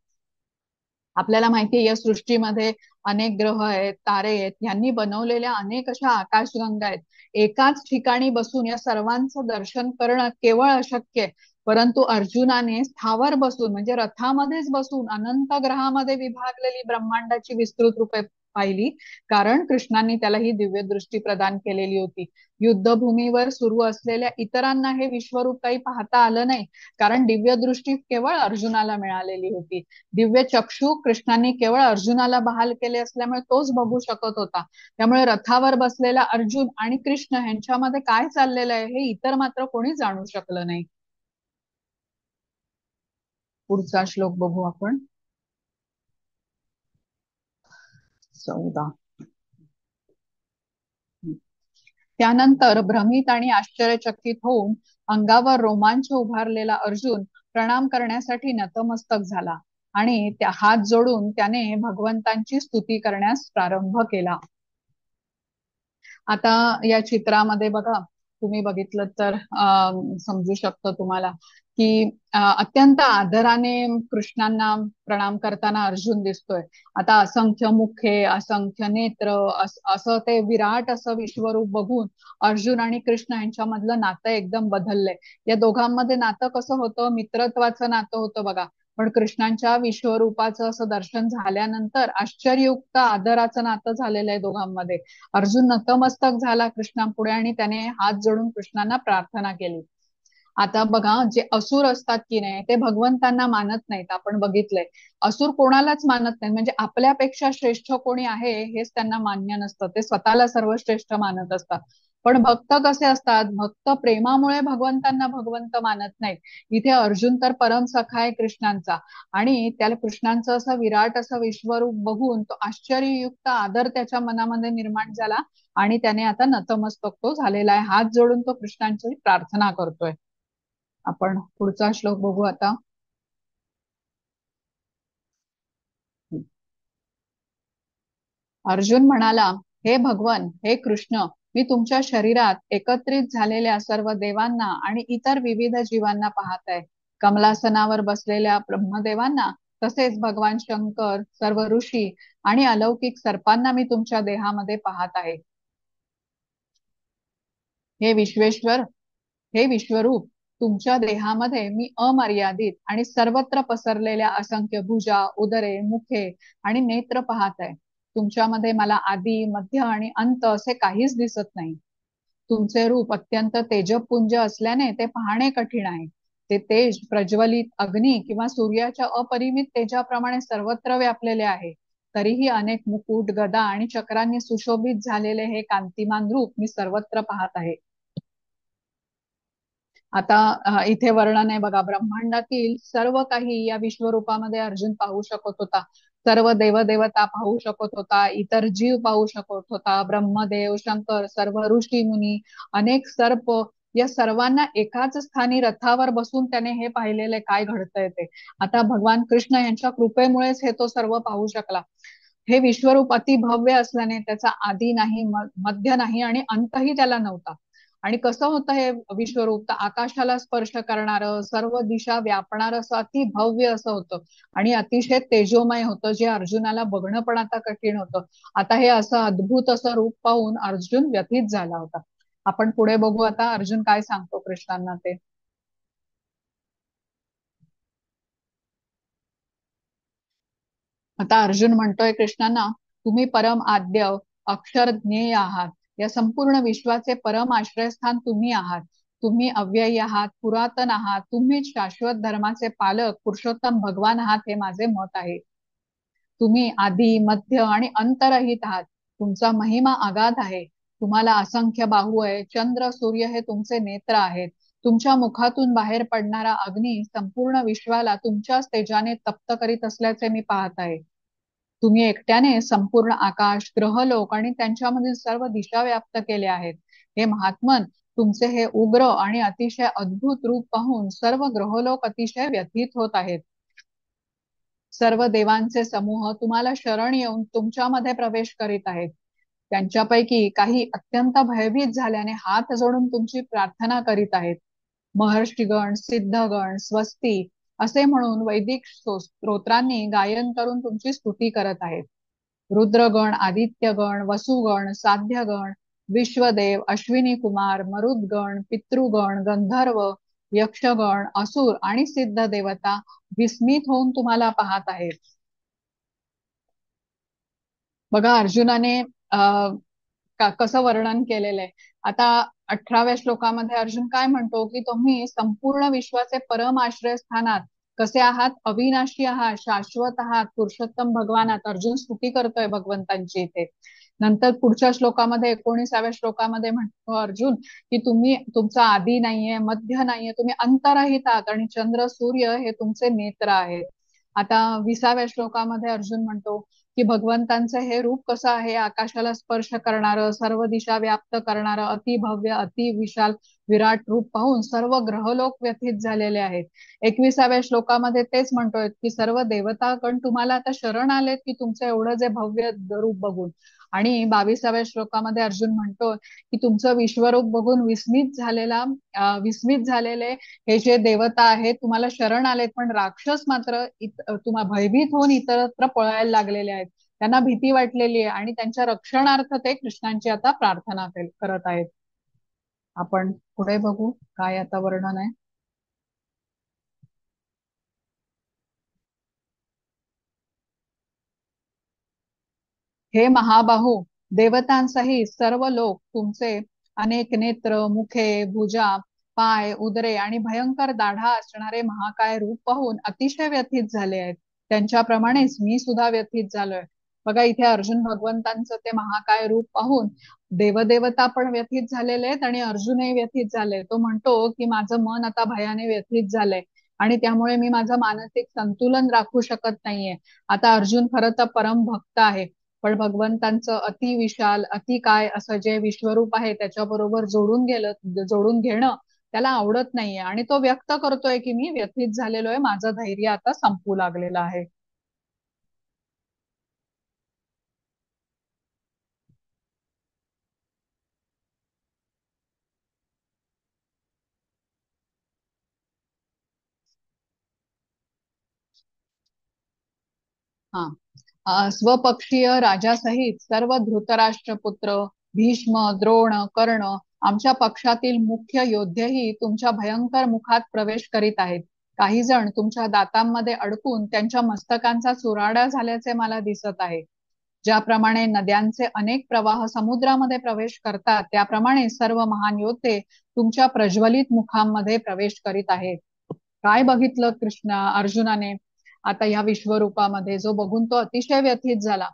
आपल्याला माहितीये या सृष्टीमध्ये अनेक ग्रह आहेत, तारे आहेत, यांनी बनवलेल्या अनेक अशा आकाशगंगा आहेत. एकाच ठिकाणी बसून या सर्वांचं दर्शन करणं केवळ अशक्य आहे. परंतु अर्जुनाने स्थावर बसून म्हणजे रथामध्येच बसून अनंत ग्रहामध्ये विभागलेली ब्रह्मांडाची विस्तृत रूपे पाहिली, कारण कृष्णांनी त्याला ही दिव्य दृष्टी प्रदान केलेली होती. युद्धभूमीवर सुरू असलेल्या इतरांना हे विश्वरूप काही पाहता आलं नाही, कारण दिव्य दृष्टी केवळ अर्जुनाला मिळालेली होती. दिव्य चक्षु कृष्णांनी केवळ अर्जुनाला बहाल केले असल्यामुळे तोच बघू शकत होता. त्यामुळे रथावर बसलेला अर्जुन आणि कृष्ण यांच्यामध्ये काय चाललेलं आहे हे इतर मात्र कोणी जाणू शकलं नाही. पुढचा श्लोक बघू आपण 14. त्यानंतर भ्रमित आणि आश्चर्यचकित होऊन अंगावर रोमांच उभारलेला अर्जुन प्रणाम करण्यासाठी नतमस्तक झाला आणि त्या हात जोडून त्याने भगवंतांची स्तुती करण्यास प्रारंभ केला. आता या चित्रामध्ये बघा, तुम्ही बघितलं तर समजू शकतं तुम्हाला की अत्यंत आदराने कृष्णांना प्रणाम करताना अर्जुन दिसतोय. आता असंख्य मुखे, असंख्य नेत्र, असं ते विराट असं विश्वरूप बघून अर्जुन आणि कृष्ण यांच्यामधलं नातं एकदम बदललंय. या दोघांमध्ये नातं कसं होतं, मित्रत्वाचं नातं होतं बघा. पण कृष्णांच्या विश्वरूपाचं असं दर्शन झाल्यानंतर आश्चर्ययुक्त आदराचं नातं झालेलं आहे दोघांमध्ये. अर्जुन नतमस्तक झाला कृष्णांपुढे आणि त्याने हात जोडून कृष्णांना प्रार्थना केली. आता बघा, जे असुर असतात की नाही ते भगवंतांना मानत नाहीत. आपण बघितलंय असुर कोणालाच मानत नाही, म्हणजे आपल्यापेक्षा श्रेष्ठ कोणी आहे हेच त्यांना मान्य नसतं. ते स्वतःला सर्वश्रेष्ठ मानत असतात. पण भक्त कसे असतात, भक्त प्रेमामुळे भगवंतांना भगवंत मानत नाहीत. इथे अर्जुन तर परम सखा आहे कृष्णांचा आणि त्याला कृष्णांचं असं विराट असं विश्वरूप बघून तो आश्चर्ययुक्त आदर त्याच्या मनामध्ये निर्माण झाला आणि त्याने आता नतमस्तक तो झालेला आहे. हात जोडून तो कृष्णांची प्रार्थना करतोय. आपण पुढचा श्लोक बघू आता. अर्जुन म्हणाला, हे भगवन, हे कृष्ण, मी तुमच्या शरीरात एकत्रित झालेल्या सर्व देवांना आणि इतर विविध जीवांना पाहत आहे. कमलासनावर बसलेल्या ब्रह्मदेवांना, तसेच भगवान शंकर, सर्व ऋषी आणि अलौकिक सर्पांना मी तुमच्या देहामध्ये पाहत आहे. हे विश्वेश्वर, हे विश्वरूप, तुमच्या देहामध्ये मी अमर्यादित आणि सर्वत्र पसरलेल्या असंख्य भुजा, उदरे, मुखे आणि नेत्र पाहत आहे. तुमच्यामध्ये मला आदी, मध्य आणि अंत असे काहीच दिसत नाही. तुमचे रूप अत्यंत तेजपुंज असल्याने ते पाहणे कठीण आहे. ते तेज प्रज्वलित अग्नी किंवा सूर्याच्या अपरिमित तेजाप्रमाणे सर्वत्र व्यापलेले आहे. तरीही अनेक मुकुट, गदा आणि चक्रांनी सुशोभित झालेले हे कांतिमान रूप मी सर्वत्र पाहत आहे. आता इथे वर्णन आहे बघा, ब्रह्मांडातील सर्व काही या विश्वरूपामध्ये अर्जुन पाहू शकत होता. सर्व देवदेवता पाहू शकत होता, इतर जीव पाहू शकत होता, ब्रह्मदेव, शंकर, सर्व ऋषी मुनी, अनेक सर्प, या सर्वांना एकाच स्थानी रथावर बसून त्याने हे पाहिलेले काय घडतंय ते. आता भगवान कृष्ण यांच्या कृपेमुळेच हे तो सर्व पाहू शकला. हे विश्वरूप अति भव्य असल्याने त्याचा आदी नाही, मध्य नाही आणि अंतही त्याला नव्हता. आणि कसं होतं हे विश्वरूप, तर आकाशाला स्पर्श करणारं, सर्व दिशा व्यापणारं, असं अति भव्य असं होतं आणि अतिशय तेजोमय होतं, जे अर्जुनाला बघणं पण आता कठीण होतं. आता हे असं अद्भुत असं रूप पाहून अर्जुन व्यथित झाला होता. आपण पुढे बघू आता अर्जुन काय सांगतो कृष्णांना ते. आता अर्जुन म्हणतोय कृष्णांना, तुम्ही परम आद्य, अक्षर ज्ञेय आहात. या संपूर्ण विश्वाचे परम आश्रयस्थान तुम्ही आहात. तुम्ही अव्ययी आहात, पुरातन आहात, तुम्ही शाश्वत धर्माचे पालक पुरुषोत्तम भगवान आहात, हे माझे मत आहे. तुम्ही आदी, मध्य आणि अंतरहित आहात. तुमचा महिमा अगाध आहे. तुम्हाला असंख्य बाहू आहे. चंद्र, सूर्य हे तुमचे नेत्र आहेत. तुमच्या मुखातून बाहेर पडणारा अग्नी संपूर्ण विश्वाला तुमच्याच तेजाने तप्त करीत असल्याचे मी पाहत आहे. तुम्ही एकट्याने संपूर्ण आकाश, ग्रहलोक आणि त्यांच्यामधील सर्व दिशा व्याप्त केले आहेत. हे महात्मन, तुमचे हे उग्र आणि अतिशय अद्भुत रूप पाहून सर्व ग्रहलोक अतिशय व्यथित होत आहेत. सर्व देवांचे समूह तुम्हाला शरण येऊन तुमच्यामध्ये प्रवेश करीत आहेत. त्यांच्यापैकी काही अत्यंत भयभीत झाल्याने हात जोडून तुमची प्रार्थना करीत आहेत. महर्षीगण, सिद्धगण, स्वस्ती असे म्हणून वैदिक स्तोत्रांनी गायन करून तुमची स्तुती करत आहेत. रुद्रगण, आदित्यगण, वसुगण, साध्यगण, विश्वदेव, अश्विनी कुमार, मरुद्गण, पितृगण, गंधर्व, यक्षगण, असुर आणि सिद्ध देवता विस्मित होऊन तुम्हाला पाहत आहेत. बघा अर्जुनाने कसं वर्णन केलेलं आहे. आता 18व्या श्लोकामध्ये अर्जुन काय म्हणतो, की तुम्ही संपूर्ण विश्वाचे परम आश्रयस्थानात कसे आहात, अविनाशी आहात, शाश्वत आहात, पुरुषोत्तम भगवान आहात. अर्जुन स्तुती करतोय भगवंतांची इथे. नंतर पुढच्या श्लोकामध्ये 19व्या श्लोकामध्ये म्हणतो अर्जुन, की तुम्ही तुमचा आदी नाहीये, मध्य नाहीये, तुम्ही अंतरहित आहात आणि चंद्र, सूर्य हे तुमचे नेत्र आहेत. आता 20व्या श्लोकामध्ये अर्जुन म्हणतो, की भगवंतांचं हे रूप कसं आहे, आकाशाला स्पर्श करणारं, सर्व दिशा व्याप्त करणारं, अति भव्य, अति विशाल, विराट रूप पाहून सर्व ग्रहलोक व्यथित झालेले आहेत. 21व्या श्लोकामध्ये तेच म्हणतोय, की सर्व देवतागण तुम्हाला आता शरण आलेत, की तुमचं एवढं जे भव्य रूप बघून. आणि 22व्या श्लोकामध्ये अर्जुन म्हणतो, की तुमचं विश्वरूप बघून विस्मित झालेले हे जे देवता आहेत तुम्हाला शरण आलेत, पण राक्षस मात्र तुम्हाला भयभीत होऊन इतरत्र पळायला लागलेले आहेत. त्यांना भीती वाटलेली आहे आणि त्यांच्या रक्षणार्थ ते कृष्णांची आता प्रार्थना करत आहेत. आपण पुढे बघू काय आता वर्णन आहे. हे महाबाहू, देवतांसहित सर्व लोक तुमचे अनेक नेत्र, मुखे, भुजा, पाय, उदरे आणि भयंकर दाढा असणारे महाकाय रूप पाहून अतिशय व्यथित झाले आहेत. त्यांच्याप्रमाणेच मी सुद्धा व्यथित झालोय. बघा इथे अर्जुन भगवंतांचं ते महाकाय रूप पाहून देवदेवता पण व्यथित झालेले आहेत आणि अर्जुनही व्यथित झाले. तो म्हणतो की माझं मन आता भयाने व्यथित झालंय आणि त्यामुळे मी माझं मानसिक संतुलन राखू शकत नाहीये. आता अर्जुन खरं तर परम भक्त आहे, पण भगवंतांचं अति विशाल, अति काय असं जे विश्वरूप आहे त्याच्याबरोबर जोडून घेणं त्याला आवडत नाहीये आणि तो व्यक्त करतोय की मी व्यथित झालेलो आहे, माझं धैर्य आता संपू लागलेलं आहे. हा. स्वपक्षीय राजासहित सर्व धृतराष्ट्रपुत्र भीष्म, द्रोण, कर्ण आमच्या पक्षातील मुख्य योद्धेही तुमच्या भयंकर मुखात प्रवेश करीत आहेत. काही जण तुमच्या दातांमध्ये अडकून त्यांच्या मस्तकांचा चुराडा झाल्याचे मला दिसत आहे. ज्याप्रमाणे नद्यांचे अनेक प्रवाह समुद्रामध्ये प्रवेश करतात, त्याप्रमाणे सर्व महान योद्धे तुमच्या प्रज्वलित मुखांमध्ये प्रवेश करीत आहेत. काय बघितलं अर्जुनाने आता ह्या विश्वरूपामध्ये, जो बघून तो अतिशय व्यथित झाला.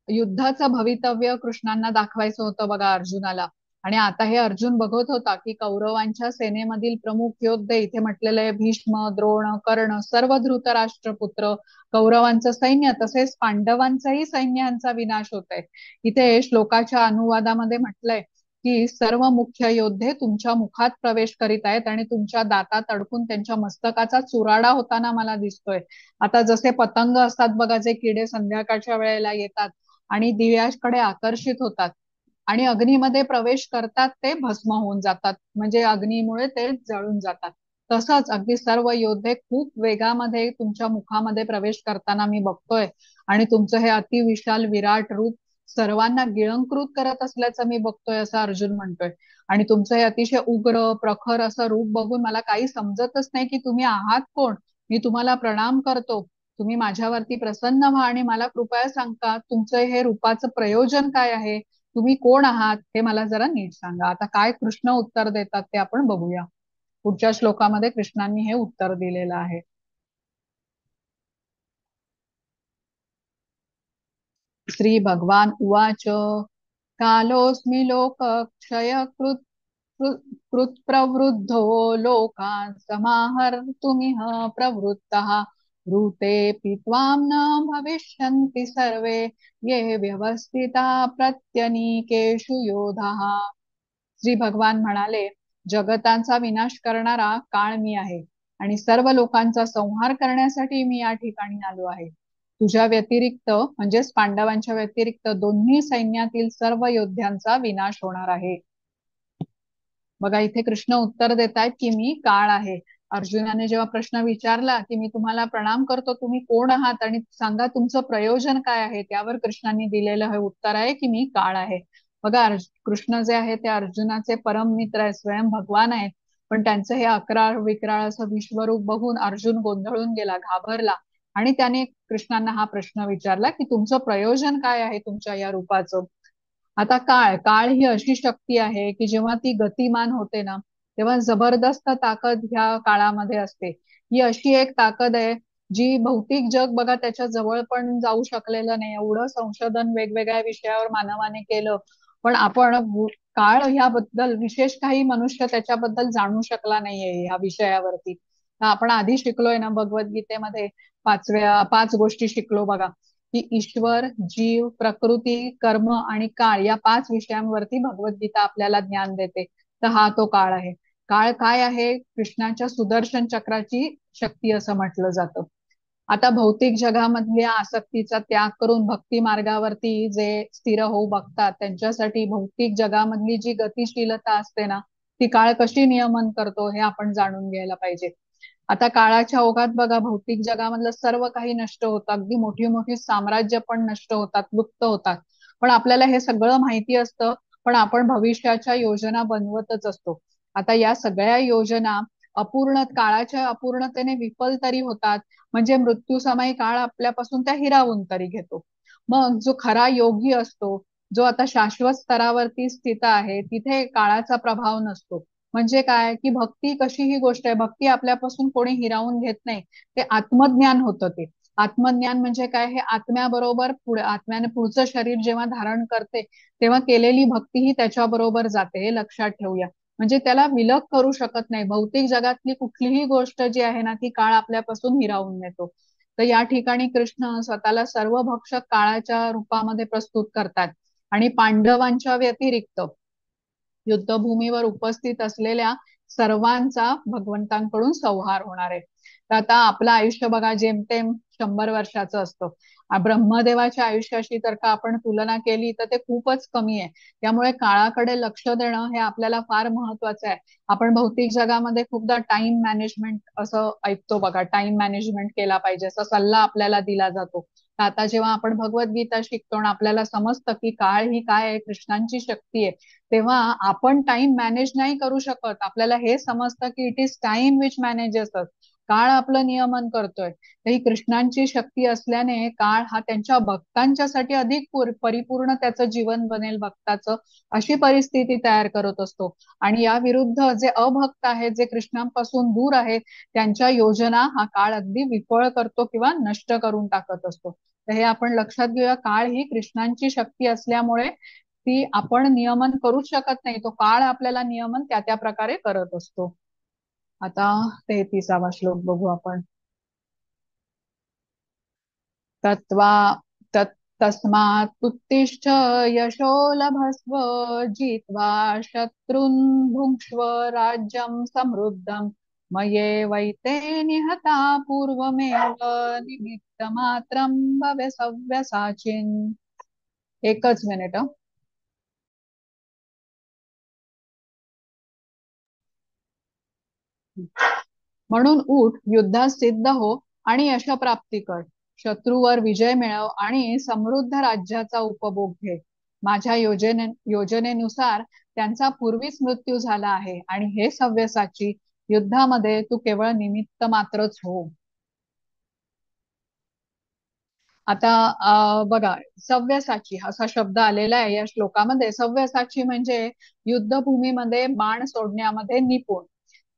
युद्धाचं भवितव्य कृष्णांना दाखवायचं होतं बघा अर्जुनाला. आणि आता हे अर्जुन बघत होता की कौरवांच्या सेनेमधील प्रमुख योद्धे, इथे म्हटलेले आहे भीष्म, द्रोण, कर्ण, सर्व धृतराष्ट्रपुत्र, कौरवांचं सैन्य तसेच पांडवांचंही सैन्यांचा विनाश होत आहे. इथे श्लोकाच्या अनुवादामध्ये म्हटलंय की सर्व मुख्य योद्धे तुमच्या मुखात प्रवेश करीत आहेत आणि तुमच्या दातात अडकून त्यांच्या मस्तकाचा चुराडा होताना मला दिसतोय. आता जसे पतंग असतात बघा, जे किडे संध्याकाळच्या वेळेला येतात आणि दिव्याकडे आकर्षित होतात आणि अग्नीमध्ये प्रवेश करतात, ते भस्म होऊन जातात, म्हणजे अग्नीमुळे ते जळून जातात. तसंच अगदी सर्व योद्धे खूप वेगामध्ये तुमच्या मुखामध्ये प्रवेश करताना मी बघतोय. आणि तुमचं हे अतिविशाल विराट रूप सर्वांना गिळंकृत करत असल्याचं मी बघतोय, असं अर्जुन म्हणतोय. आणि तुमचं हे अतिशय उग्र प्रखर असं रूप बघून मला काही समजतच नाही की तुम्ही आहात कोण. मी तुम्हाला प्रणाम करतो. तुम्ही माझ्यावरती प्रसन्न व्हा आणि मला कृपया सांगा तुमचं हे रूपाचं प्रयोजन काय आहे. तुम्ही कोण आहात हे मला जरा नीट सांगा. आता काय कृष्ण उत्तर देतात ते आपण बघूया. पुढच्या श्लोकामध्ये कृष्णांनी हे उत्तर दिलेलं आहे. श्री भगवान उवाच कालोऽस्मि लोकक्षयकृत् कृत्प्रवृद्धो लोकान् समाहर्तुमिह प्रवृत्तः ऋतेऽपि त्वां न भविष्यन्ति सर्वे ये व्यवस्थिता प्रत्यनीकेषु योधाः. श्री भगवान म्हणाले, जगतांचा विनाश करणारा काळ मी आहे आणि सर्व लोकांचा संहार करण्यासाठी मी या ठिकाणी आलो आहे. तुझ्या व्यतिरिक्त म्हणजेच पांडवांच्या व्यतिरिक्त दोन्ही सैन्यातील सर्व योद्ध्यांचा विनाश होणार आहे. बघा इथे कृष्ण उत्तर देत आहेत की मी काळ आहे. अर्जुनाने जेव्हा प्रश्न विचारला की मी तुम्हाला प्रणाम करतो, तुम्ही कोण आहात आणि सांगा तुमचं प्रयोजन काय आहे, त्यावर कृष्णांनी दिलेलं हे उत्तर आहे की मी काळ आहे. बघा कृष्ण जे आहे ते अर्जुनाचे परम मित्र आहेत, स्वयं भगवान आहेत. पण त्यांचं हे अकराळ विक्राळ असं विश्वरूप बघून अर्जुन गोंधळून गेला, घाबरला. आणि त्याने कृष्णांना हा प्रश्न विचारला की तुमचं प्रयोजन काय आहे तुमच्या या रूपाचं. आता काळ काळ ही अशी शक्ती आहे की जेव्हा ती गतिमान होते ना, तेव्हा जबरदस्त ताकद ह्या काळामध्ये असते. ही अशी एक ताकद आहे जी भौतिक जग बघा त्याच्या जवळ पण जाऊ शकलेलं नाही. एवढं संशोधन वेगवेगळ्या विषयावर मानवाने केलं, पण आपण काळ ह्याबद्दल विशेष काही मनुष्य त्याच्याबद्दल जाणू शकला नाहीये ह्या विषयावरती. आपण आधी शिकलोय ना भगवद्गीतेमध्ये, 5 गोष्टी शिकलो बघा, की ईश्वर, जीव, प्रकृती, कर्म आणि काळ या 5 विषयांवरती भगवद्गीता आपल्याला ज्ञान देते. तर हा तो काळ आहे. काळ काय आहे? कृष्णाच्या सुदर्शन चक्राची शक्ती असं म्हटलं जातं. आता भौतिक जगामधल्या आसक्तीचा त्याग करून भक्ती मार्गावरती जे स्थिर होऊ बघतात, त्यांच्यासाठी भौतिक जगामधली जी गतिशीलता असते ना, ती काळ कशी नियमन करतो हे आपण जाणून घ्यायला पाहिजे. आता काळाच्या ओघात बघा भौतिक जगामधलं सर्व काही नष्ट होतं, अगदी मोठी मोठी साम्राज्य पण नष्ट होतात, लुप्त होतात. पण आपल्याला हे सगळं माहिती असतं, पण आपण भविष्याच्या योजना बनवतच असतो. आता या सगळ्या योजना काळाच्या अपूर्णतेने विफल तरी होतात, म्हणजे मृत्यू समय काळ आपल्यापासून त्या हिरावून तरी घेतो. मग जो खरा योगी असतो, जो आता शाश्वत स्तरावरती स्थित आहे, तिथे काळाचा प्रभाव नसतो. म्हणजे काय की भक्ती कशी ही गोष्ट आहे, भक्ती आपल्यापासून कोणी हिरावून घेत नाही. ते आत्मज्ञान होतं. ते आत्मज्ञान म्हणजे काय, हे आत्म्याबरोबर पुढे, आत्म्याने पुढचं शरीर जेव्हा धारण करते तेव्हा केलेली भक्ती ही त्याच्याबरोबर जाते, हे लक्षात ठेवूया. म्हणजे त्याला विलग करू शकत नाही. भौतिक जगातली कुठलीही गोष्ट जी आहे ना, ती काळ आपल्यापासून हिरावून नेतो. तर या ठिकाणी कृष्ण स्वतःला सर्व भक्षक काळाच्या रूपामध्ये प्रस्तुत करतात. आणि पांडवांच्या व्यतिरिक्त युद्धभूमीवर उपस्थित असलेल्या सर्वांचा भगवंतांकडून संहार होणार आहे. तर आता आपलं आयुष्य बघा जेमतेम 100 वर्षाचं असतं. ब्रह्मदेवाच्या आयुष्याशी तर का आपण तुलना केली तर ते खूपच कमी आहे. त्यामुळे काळाकडे लक्ष देणं हे आपल्याला फार महत्वाचं आहे. आपण भौतिक जगामध्ये खूपदा टाइम मॅनेजमेंट असं ऐकतो बघा, टाइम मॅनेजमेंट केला पाहिजे असा सल्ला आपल्याला दिला जातो. आता जेव्हा आपण भगवद्गीता शिकतो आणि आपल्याला समजतं की काळ ही काय आहे, कृष्णांची शक्ती आहे, तेव्हा आपण टाइम मॅनेज नाही करू शकत. आपल्याला हे समजतं की it is time which manages us. काळ आपलं नियमन करतोय. तर ही कृष्णांची शक्ती असल्याने काळ हा त्यांच्या भक्तांच्यासाठी अधिक परिपूर्ण त्याचं जीवन बनेल भक्ताचं, अशी परिस्थिती तयार करत असतो. आणि या विरुद्ध जे अभक्त आहेत, जे कृष्णांपासून दूर आहेत, त्यांच्या योजना हा काळ अगदी विफळ करतो किंवा नष्ट करून टाकत असतो. तर हे आपण लक्षात घेऊया. काळ ही कृष्णांची शक्ती असल्यामुळे ती आपण नियमन करूच शकत नाही. तो काळ आपल्याला नियमन त्या त्या प्रकारे करत असतो. आता 33वा श्लोक बघू आपण. तत्वा तत् तस्मात् उत्तिष्ठ यशो लभस्व जित्वा शत्रुन् भुङ्क्ष्व राज्यं समृद्धम् मयेवैते निहता पूर्वमेव निमित्तमात्रं भव सव्यसाचिन्. एकच मिनिट हं. म्हणून उठ, युद्धात सिद्ध हो आणि यशप्राप्ती कर. शत्रूवर विजय मिळव आणि समृद्ध राज्याचा उपभोग घे. माझ्या योजनेनुसार त्यांचा पूर्वीच मृत्यू झाला आहे आणि हे सव्यसाची, युद्धामध्ये तू केवळ निमित्त मात्रच हो. आता बघा, सव्यसाची असा शब्द आलेला आहे या श्लोकामध्ये. सव्यसाची म्हणजे युद्धभूमीमध्ये बाण सोडण्यामध्ये निपुण.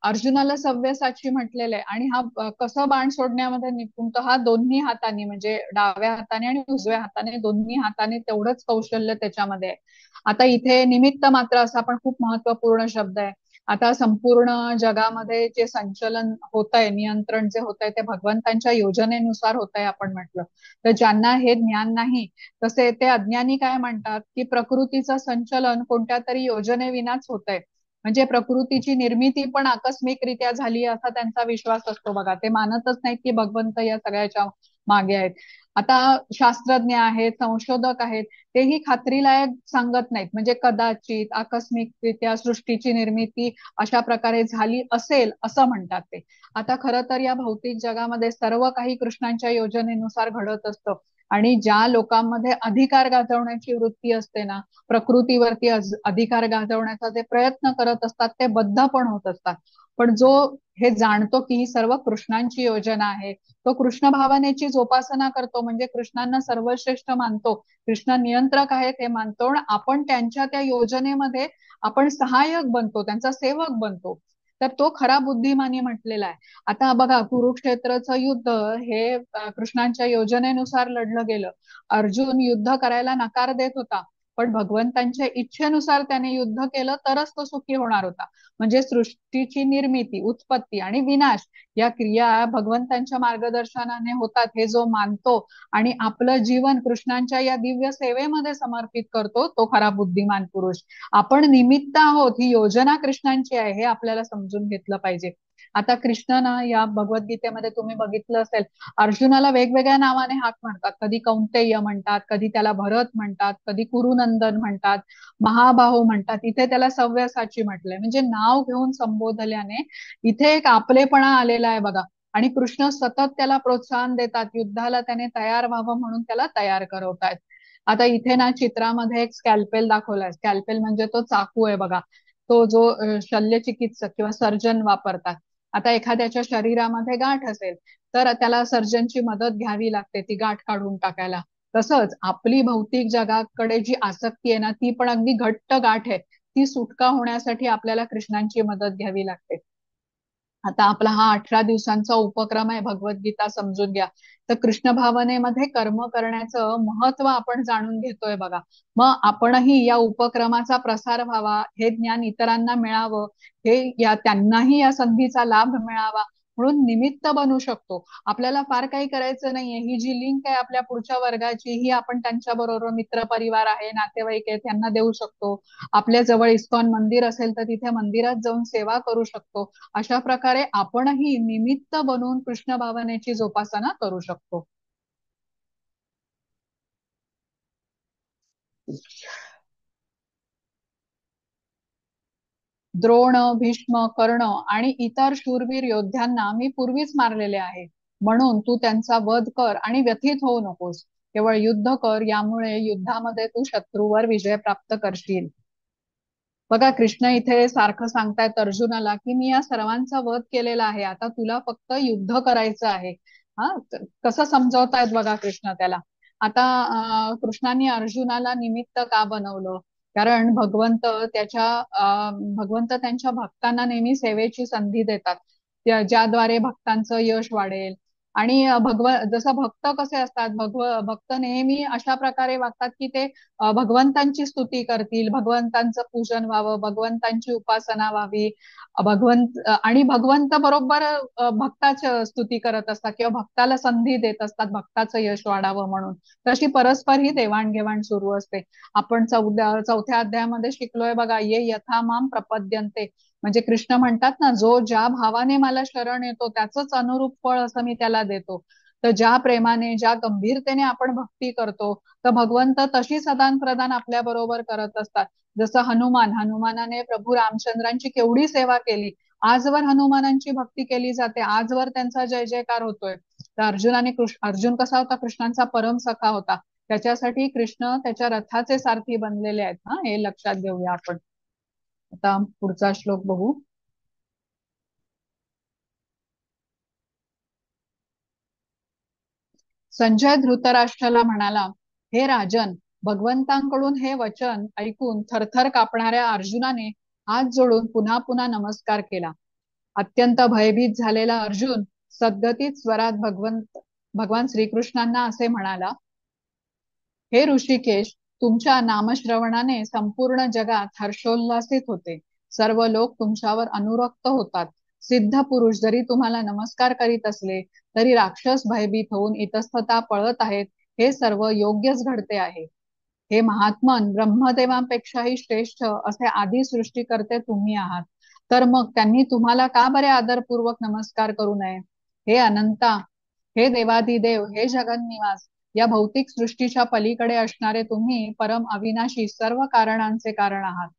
अर्जुनाला सव्यसाची म्हटलेलं आहे. आणि हा कसं बाण सोडण्यामध्ये निपुण, तर हा दोन्ही हाताने, म्हणजे डाव्या हाताने आणि उजव्या हाताने, दोन्ही हाताने तेवढंच कौशल्य त्याच्यामध्ये आहे. आता इथे निमित्त मात्र असा पण खूप महत्वपूर्ण शब्द आहे. आता संपूर्ण जगामध्ये जे संचलन होत आहे, नियंत्रण जे होत आहे, ते भगवंतांच्या योजनेनुसार होत आहे आपण म्हटलं. तर ज्यांना हे ज्ञान नाही, तसे ते अज्ञानी काय म्हणतात की प्रकृतीचं संचलन कोणत्या तरी योजनेविनाच होत आहे. म्हणजे प्रकृतीची निर्मिती पण आकस्मिकरित्या झाली असा त्यांचा विश्वास असतो बघा. ते मानतच नाहीत की भगवंत या सगळ्याच्या मागे आहेत. आता शास्त्रज्ञ आहेत, संशोधक आहेत, तेही खात्रीलायक सांगत नाहीत. म्हणजे कदाचित आकस्मिकरित्या सृष्टीची निर्मिती अशा प्रकारे झाली असेल असं म्हणतात ते. आता खरं तर या भौतिक जगामध्ये सर्व काही कृष्णांच्या योजनेनुसार घडत असतं. आणि ज्या लोकांमध्ये अधिकार गाजवण्याची वृत्ती असते ना, प्रकृतीवरती अधिकार गाजवण्याचा जे प्रयत्न करत असतात, ते बद्ध पण होत असतात. पण जो हे जाणतो की ही सर्व कृष्णांची योजना आहे, तो कृष्ण भावनेची जोपासना करतो, म्हणजे कृष्णांना सर्वश्रेष्ठ मानतो, कृष्ण नियंत्रक आहेत हे मानतो, आणि आपण त्यांच्या त्या योजनेमध्ये आपण सहाय्यक बनतो, त्यांचा सेवक बनतो. तर तो खरा बुद्धिमानी म्हटलेला आहे. आता बघा, कुरुक्षेत्रचं युद्ध हे कृष्णांच्या योजनेनुसार लढलं गेलं. अर्जुन युद्ध करायला नकार देत होता, पण भगवंतांच्या इच्छेनुसार त्याने युद्ध केलं तरच तो सुखी होणार होता. म्हणजे सृष्टीची निर्मिती, उत्पत्ती आणि विनाश या क्रिया भगवंतांच्या मार्गदर्शनाने होतात, हे जो मानतो आणि आपलं जीवन कृष्णांच्या या दिव्य सेवेमध्ये समर्पित करतो, तो खरा बुद्धिमान पुरुष. आपण निमित्त आहोत, ही योजना कृष्णांची आहे हे आपल्याला समजून घेतलं पाहिजे. आता कृष्ण ना, या भगवद्गीतेमध्ये तुम्ही बघितलं असेल, अर्जुनाला वेगवेगळ्या नावाने हाक म्हणतात. कधी कौंतेय म्हणतात, कधी त्याला भरत म्हणतात, कधी कुरुनंदन म्हणतात, महाबाहो म्हणतात. इथे त्याला सव्यसाची म्हटलंय, म्हणजे नाव घेऊन संबोधल्याने इथे एक आपलेपणा आलेला आहे बघा. आणि कृष्ण सतत त्याला प्रोत्साहन देतात, युद्धाला त्याने तयार व्हावं म्हणून त्याला तयार करवतायत. आता इथे ना चित्रामध्ये एक स्कॅल्पेल दाखवलाय. स्कॅल्पेल म्हणजे तो चाकू आहे बघा, तो जो शल्यचिकित्सक किंवा सर्जन वापरतात. आता एखाद्याच्या शरीरामध्ये गाठ असेल तर त्याला सर्जनची मदत घ्यावी लागते ती गाठ काढून टाकायला. तसंच आपली भौतिक जगाकडे जी आसक्ती आहे ना, ती पण अगदी घट्ट गाठ आहे, ती सुटका होण्यासाठी आपल्याला कृष्णांची मदत घ्यावी लागते. आता आपला हा 18 दिवसांचा उपक्रम आहे भगवद्गीता समजून घ्या. तर कृष्ण भावनेमध्ये कर्म करण्याचं महत्व आपण जाणून घेतोय बघा. मग आपणही या उपक्रमाचा प्रसार व्हावा, हे ज्ञान इतरांना मिळावं, हे या त्यांनाही या संधीचा लाभ मिळावा म्हणून निमित्त बनू शकतो. आपल्याला फार काही करायचं नाहीये. ही जी लिंक आहे आपल्या पुढच्या वर्गाची, ही आपण त्यांच्या बरोबर, मित्र परिवार आहे, नातेवाईक आहेत, त्यांना देऊ शकतो. आपल्या जवळ इस्कॉन मंदिर असेल तर तिथे मंदिरात जाऊन सेवा करू शकतो. अशा प्रकारे आपणही निमित्त बनून कृष्ण भावनेची जोपासना करू शकतो. द्रोण, भीष्म, कर्ण आणि इतर शूरवीर योद्ध्यांना मी पूर्वीच मारलेले आहे. म्हणून तू त्यांचा वध कर आणि व्यथित होऊ नकोस. केवळ युद्ध कर, यामुळे युद्धामध्ये तू शत्रूवर विजय प्राप्त करशील. बघा, कृष्ण इथे सारखं सांगतायत अर्जुनाला की मी या सर्वांचा वध केलेला आहे, आता तुला फक्त युद्ध करायचं आहे. हा, कसं समजावतायत बघा कृष्ण त्याला. आता कृष्णाने अर्जुनाला निमित्त का बनवलं? कारण भगवंत त्यांच्या भक्तांना नेहमी सेवेची संधी देतात, ज्याद्वारे भक्तांचं यश वाढेल. आणि जसं भक्त कसे असतात, भक्त नेहमी अशा प्रकारे वागतात की ते भगवंतांची स्तुती करतील, भगवंतांचं पूजन व्हावं, भगवंतांची उपासना व्हावी. आणि भगवंत बरोबर भक्ताची स्तुती करत असतात किंवा भक्ताला संधी देत असतात भक्ताचं यश वाढावं म्हणून. तशी परस्पर ही देवाणघेवाण सुरू असते. आपण चौथ्या अध्यायामध्ये शिकलोय बघा, ये यथा माम प्रपद्यन्ते. म्हणजे कृष्ण म्हणतात ना, जो ज्या भावाने मला शरण येतो त्याचंच अनुरूप फळ असं मी त्याला देतो. तर ज्या प्रेमाने, ज्या गंभीरतेने आपण भक्ती करतो, तर भगवंत तशीच आदान प्रदान आपल्या बरोबर करत असतात. जसं हनुमानाने प्रभू रामचंद्रांची केवढी सेवा केली, आजवर हनुमानांची भक्ती केली जाते, आजवर त्यांचा जय जयकार होतोय. तर अर्जुन कसा होता? कृष्णांचा परम सखा होता. त्याच्यासाठी कृष्ण त्याच्या रथाचे सारथी बनलेले आहेत. हा, हे लक्षात घेऊया आपण. आता पुढचा श्लोक बघू. संजय धृतराष्ट्राला म्हणाला, हे राजन, भगवंतांकडून हे वचन ऐकून थरथर कापणाऱ्या अर्जुनाने हात जोडून पुन्हा पुन्हा नमस्कार केला. अत्यंत भयभीत झालेला अर्जुन सद्गतीत स्वरात भगवान श्रीकृष्णांना असे म्हणाला, हे ऋषिकेश, तुमच्या नामश्रवणाने संपूर्ण जगात हर्षोल्लासित होते. सर्व लोक तुमच्यावर अनुरक्त होतात. सिद्ध पुरुष जरी तुम्हाला नमस्कार करीत असले तरी राक्षस भयभीत होऊन इतस्तता पळत आहेत. हे सर्व योग्यच घडते आहे. हे महात्मन, ब्रह्मदेवांपेक्षाही श्रेष्ठ असे आदी सृष्टीकर्ते तुम्ही आहात. तर मग त्यांनी तुम्हाला का बरे आदरपूर्वक नमस्कार करू नये? हे अनंता, हे देवादिदेव, हे जगन्निवास, या भौतिक सृष्टीच्या पलीकडे असणारे तुम्ही परम अविनाशी सर्व कारणांचे कारण आहात.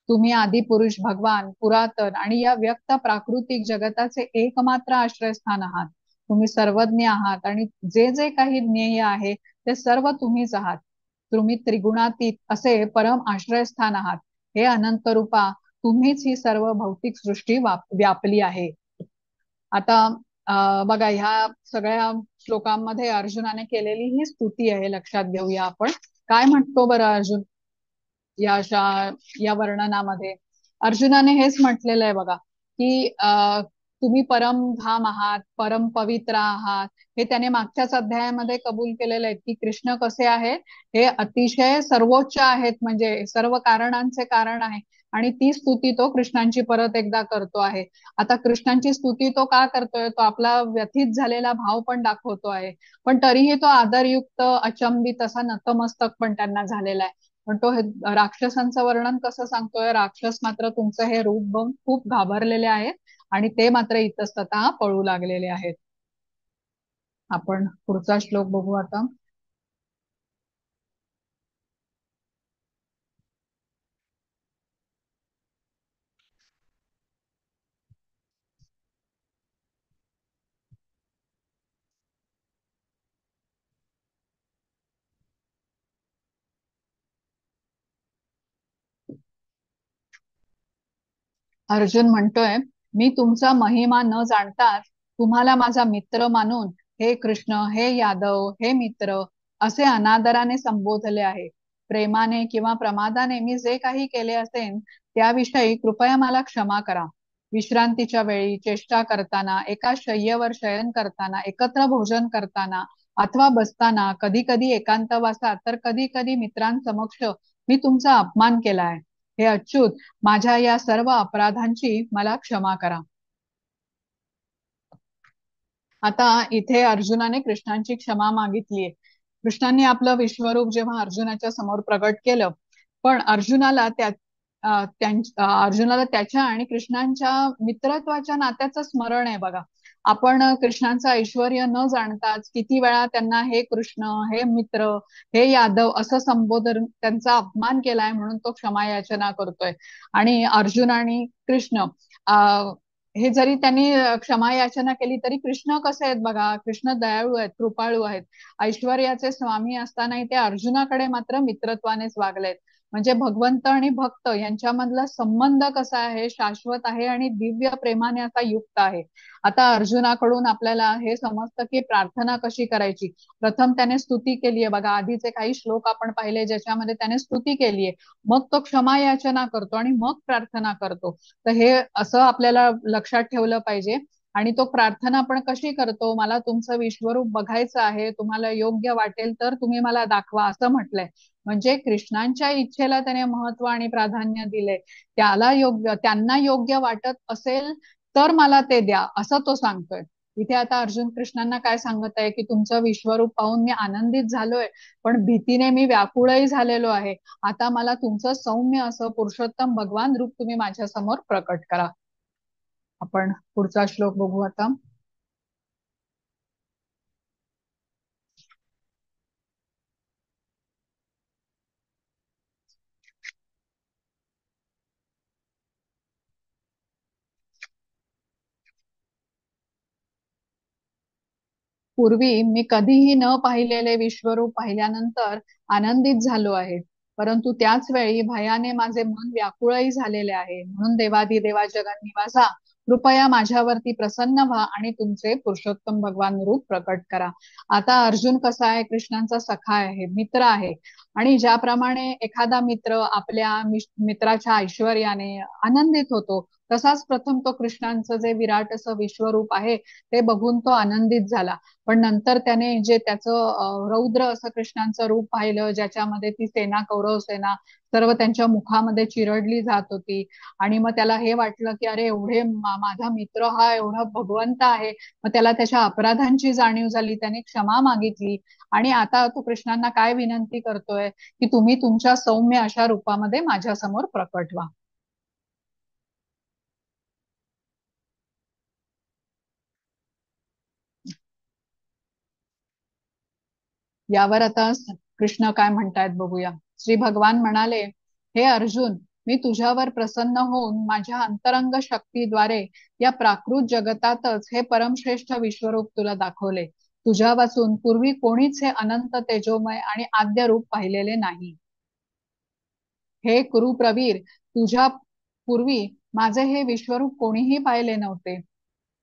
तुम्ही आदिपुरुष, भगवान, पुरातन आणि या व्यक्त प्राकृतिक जगताचे एकमात्र आश्रयस्थान आहात. तुम्ही सर्वज्ञ आहात आणि जे जे काही ज्ञेय आहे ते सर्व तुम्हीच आहात. तुम्ही त्रिगुणातीत असे परम आश्रयस्थान आहात. हे अनंत रूपा, तुम्हीच ही सर्व भौतिक सृष्टी व्यापली आहे. आता बघा, ह्या सगळ्या श्लोकांमध्ये अर्जुनाने केलेली ही स्तुती आहे, लक्षात घेऊया आपण. काय म्हणतो बरं अर्जुन या वर्णनामध्ये? अर्जुनाने हेच म्हटलेलं आहे बघा, की तुम्ही परमधाम आहात, परम पवित्र आहात. हे त्याने मागच्याच अध्यायामध्ये कबूल केलेले आहेत की कृष्ण कसे आहेत, हे अतिशय सर्वोच्च आहेत, म्हणजे सर्व कारणांचे कारण आहे. आणि ती स्तुती तो कृष्णांची परत एकदा करतो आहे. आता कृष्णांची स्तुती तो का करतोय? तो आपला व्यथित झालेला भाव पण दाखवतो आहे, पण तरीही तो आदरयुक्त, अचंबित असा नतमस्तक पण त्यांना झालेला आहे. पण तो हे राक्षसांचं वर्णन कसं सांगतोय? राक्षस मात्र तुमचं हे रूप बघून खूप घाबरलेले आहेत आणि ते मात्र इतस्ततः पळू लागलेले आहेत. आपण पुढचा श्लोक बघू आता. अर्जुन म्हणतोय, मी तुमचा महिमा न जाणताच तुम्हाला माझा मित्र मानून हे कृष्ण, हे यादव, हे मित्र असे अनादराने संबोधले आहे. प्रेमाने किंवा प्रमादाने मी जे काही केले असेल त्याविषयी कृपया मला क्षमा करा. विश्रांतीच्या वेळी, चेष्टा करताना, एका शय्येवर शयन करताना, एकत्र भोजन करताना अथवा बसताना, कधी कधी एकांतवासात, तर कधी कधी मित्रांसमक्ष मी तुमचा अपमान केला आहे. हे अच्युत, माझ्या या सर्व अपराधांची मला क्षमा करा. आता इथे अर्जुनाने कृष्णांची क्षमा मागितलीये. कृष्णांनी आपलं विश्वरूप जेव्हा अर्जुनाच्या समोर प्रगट केलं, पण अर्जुनाला त्याच्या आणि कृष्णांच्या मित्रत्वाच्या नात्याचं स्मरण आहे बघा. आपण कृष्णांचं ऐश्वर न जाणताच किती वेळा त्यांना हे कृष्ण, हे मित्र, हे यादव असं संबोधन, त्यांचा अपमान केलाय म्हणून तो क्षमा याचना करतोय. आणि अर्जुन आणि कृष्ण हे जरी त्यांनी क्षमा याचना केली तरी कृष्ण कसे आहेत बघा, कृष्ण दयाळू आहेत, कृपाळू आहेत. ऐश्वर्याचे स्वामी असतानाही ते अर्जुनाकडे मात्र मित्रत्वानेच वागलेत. म्हणजे भगवंत आणि भक्त यांच्यामधला संबंध कसा आहे, शाश्वत आहे आणि दिव्य प्रेमाने असा युक्त आहे. आता अर्जुनाकडून आपल्याला हे समजतं की प्रार्थना कशी करायची. प्रथम त्याने स्तुती केली आहे बघा, आधीचे काही श्लोक आपण पाहिले ज्याच्यामध्ये त्याने स्तुती केली आहे. मग तो क्षमा याचना करतो आणि मग प्रार्थना करतो. तर हे असं आपल्याला लक्षात ठेवलं पाहिजे. आणि तो प्रार्थना पण कशी करतो, मला तुमचं विश्वरूप बघायचं आहे, तुम्हाला योग्य वाटेल तर तुम्ही मला दाखवा असं म्हटलंय. म्हणजे कृष्णांच्या इच्छेला त्याने महत्व आणि प्राधान्य दिले. त्यांना योग्य वाटत असेल तर मला ते द्या असं तो सांगतोय. इथे आता अर्जुन कृष्णांना काय सांगत आहे की तुमचं विश्वरूप पाहून मी आनंदित झालोय, पण भीतीने मी व्याकुळही झालेलो आहे. आता मला तुमचं सौम्य असं पुरुषोत्तम भगवान रूप तुम्ही माझ्या समोर प्रकट करा. आपण पुढचा श्लोक बघू आता. पूर्वी मी कधीही न पाहिलेले विश्वरूप पाहिल्यानंतर आनंदित झालो आहे, परंतु त्याच वेळी भयाने माझे मन व्याकुळही झालेले आहे. म्हणून देवाधिदेवा जगन्निवासा, कृपया माझ्यावरती प्रसन्न व्हा आणि तुमचे पुरुषोत्तम भगवान रूप प्रकट करा. आता अर्जुन कसा आहे, कृष्णांचा सखा आहे, मित्र आहे. आणि ज्याप्रमाणे एखादा मित्र आपल्या मित्राच्या ऐश्वर्याने आनंदित होतो, तसाच प्रथम तो कृष्णांचं जे विराट असं विश्वरूप आहे ते बघून तो आनंदित झाला. पण नंतर त्याने जे त्याचं रौद्र असं कृष्णांचं रूप पाहिलं, ज्याच्यामध्ये ती सेना, कौरव सेना सर्व त्यांच्या मुखामध्ये चिरडली जात होती. आणि मग त्याला हे वाटलं की अरे एवढे माझा मित्र हा एवढा भगवंत आहे. मग त्याला त्याच्या अपराधांची जाणीव झाली, त्याने क्षमा मागितली. आणि आता तो कृष्णांना काय विनंती करतोय की तुम्ही तुमच्या सौम्य अशा रूपामध्ये माझ्या समोर प्रकट व्हा. यावर आता कृष्ण काय म्हणतायत बघूया. श्री भगवान म्हणाले, हे अर्जुन, मी तुझ्यावर प्रसन्न होऊन माझ्या अंतरंग शक्तीद्वारे या प्राकृत जगतातच हे परमश्रेष्ठ विश्वरूप तुला दाखवले. तुझ्या वाचून पूर्वी कोणीच हे अनंत तेजोमय आणि आद्य रूप पाहिलेले नाही. हे कुरुप्रवीर, तुझ्या पूर्वी माझे हे विश्वरूप कोणीही पाहिले नव्हते.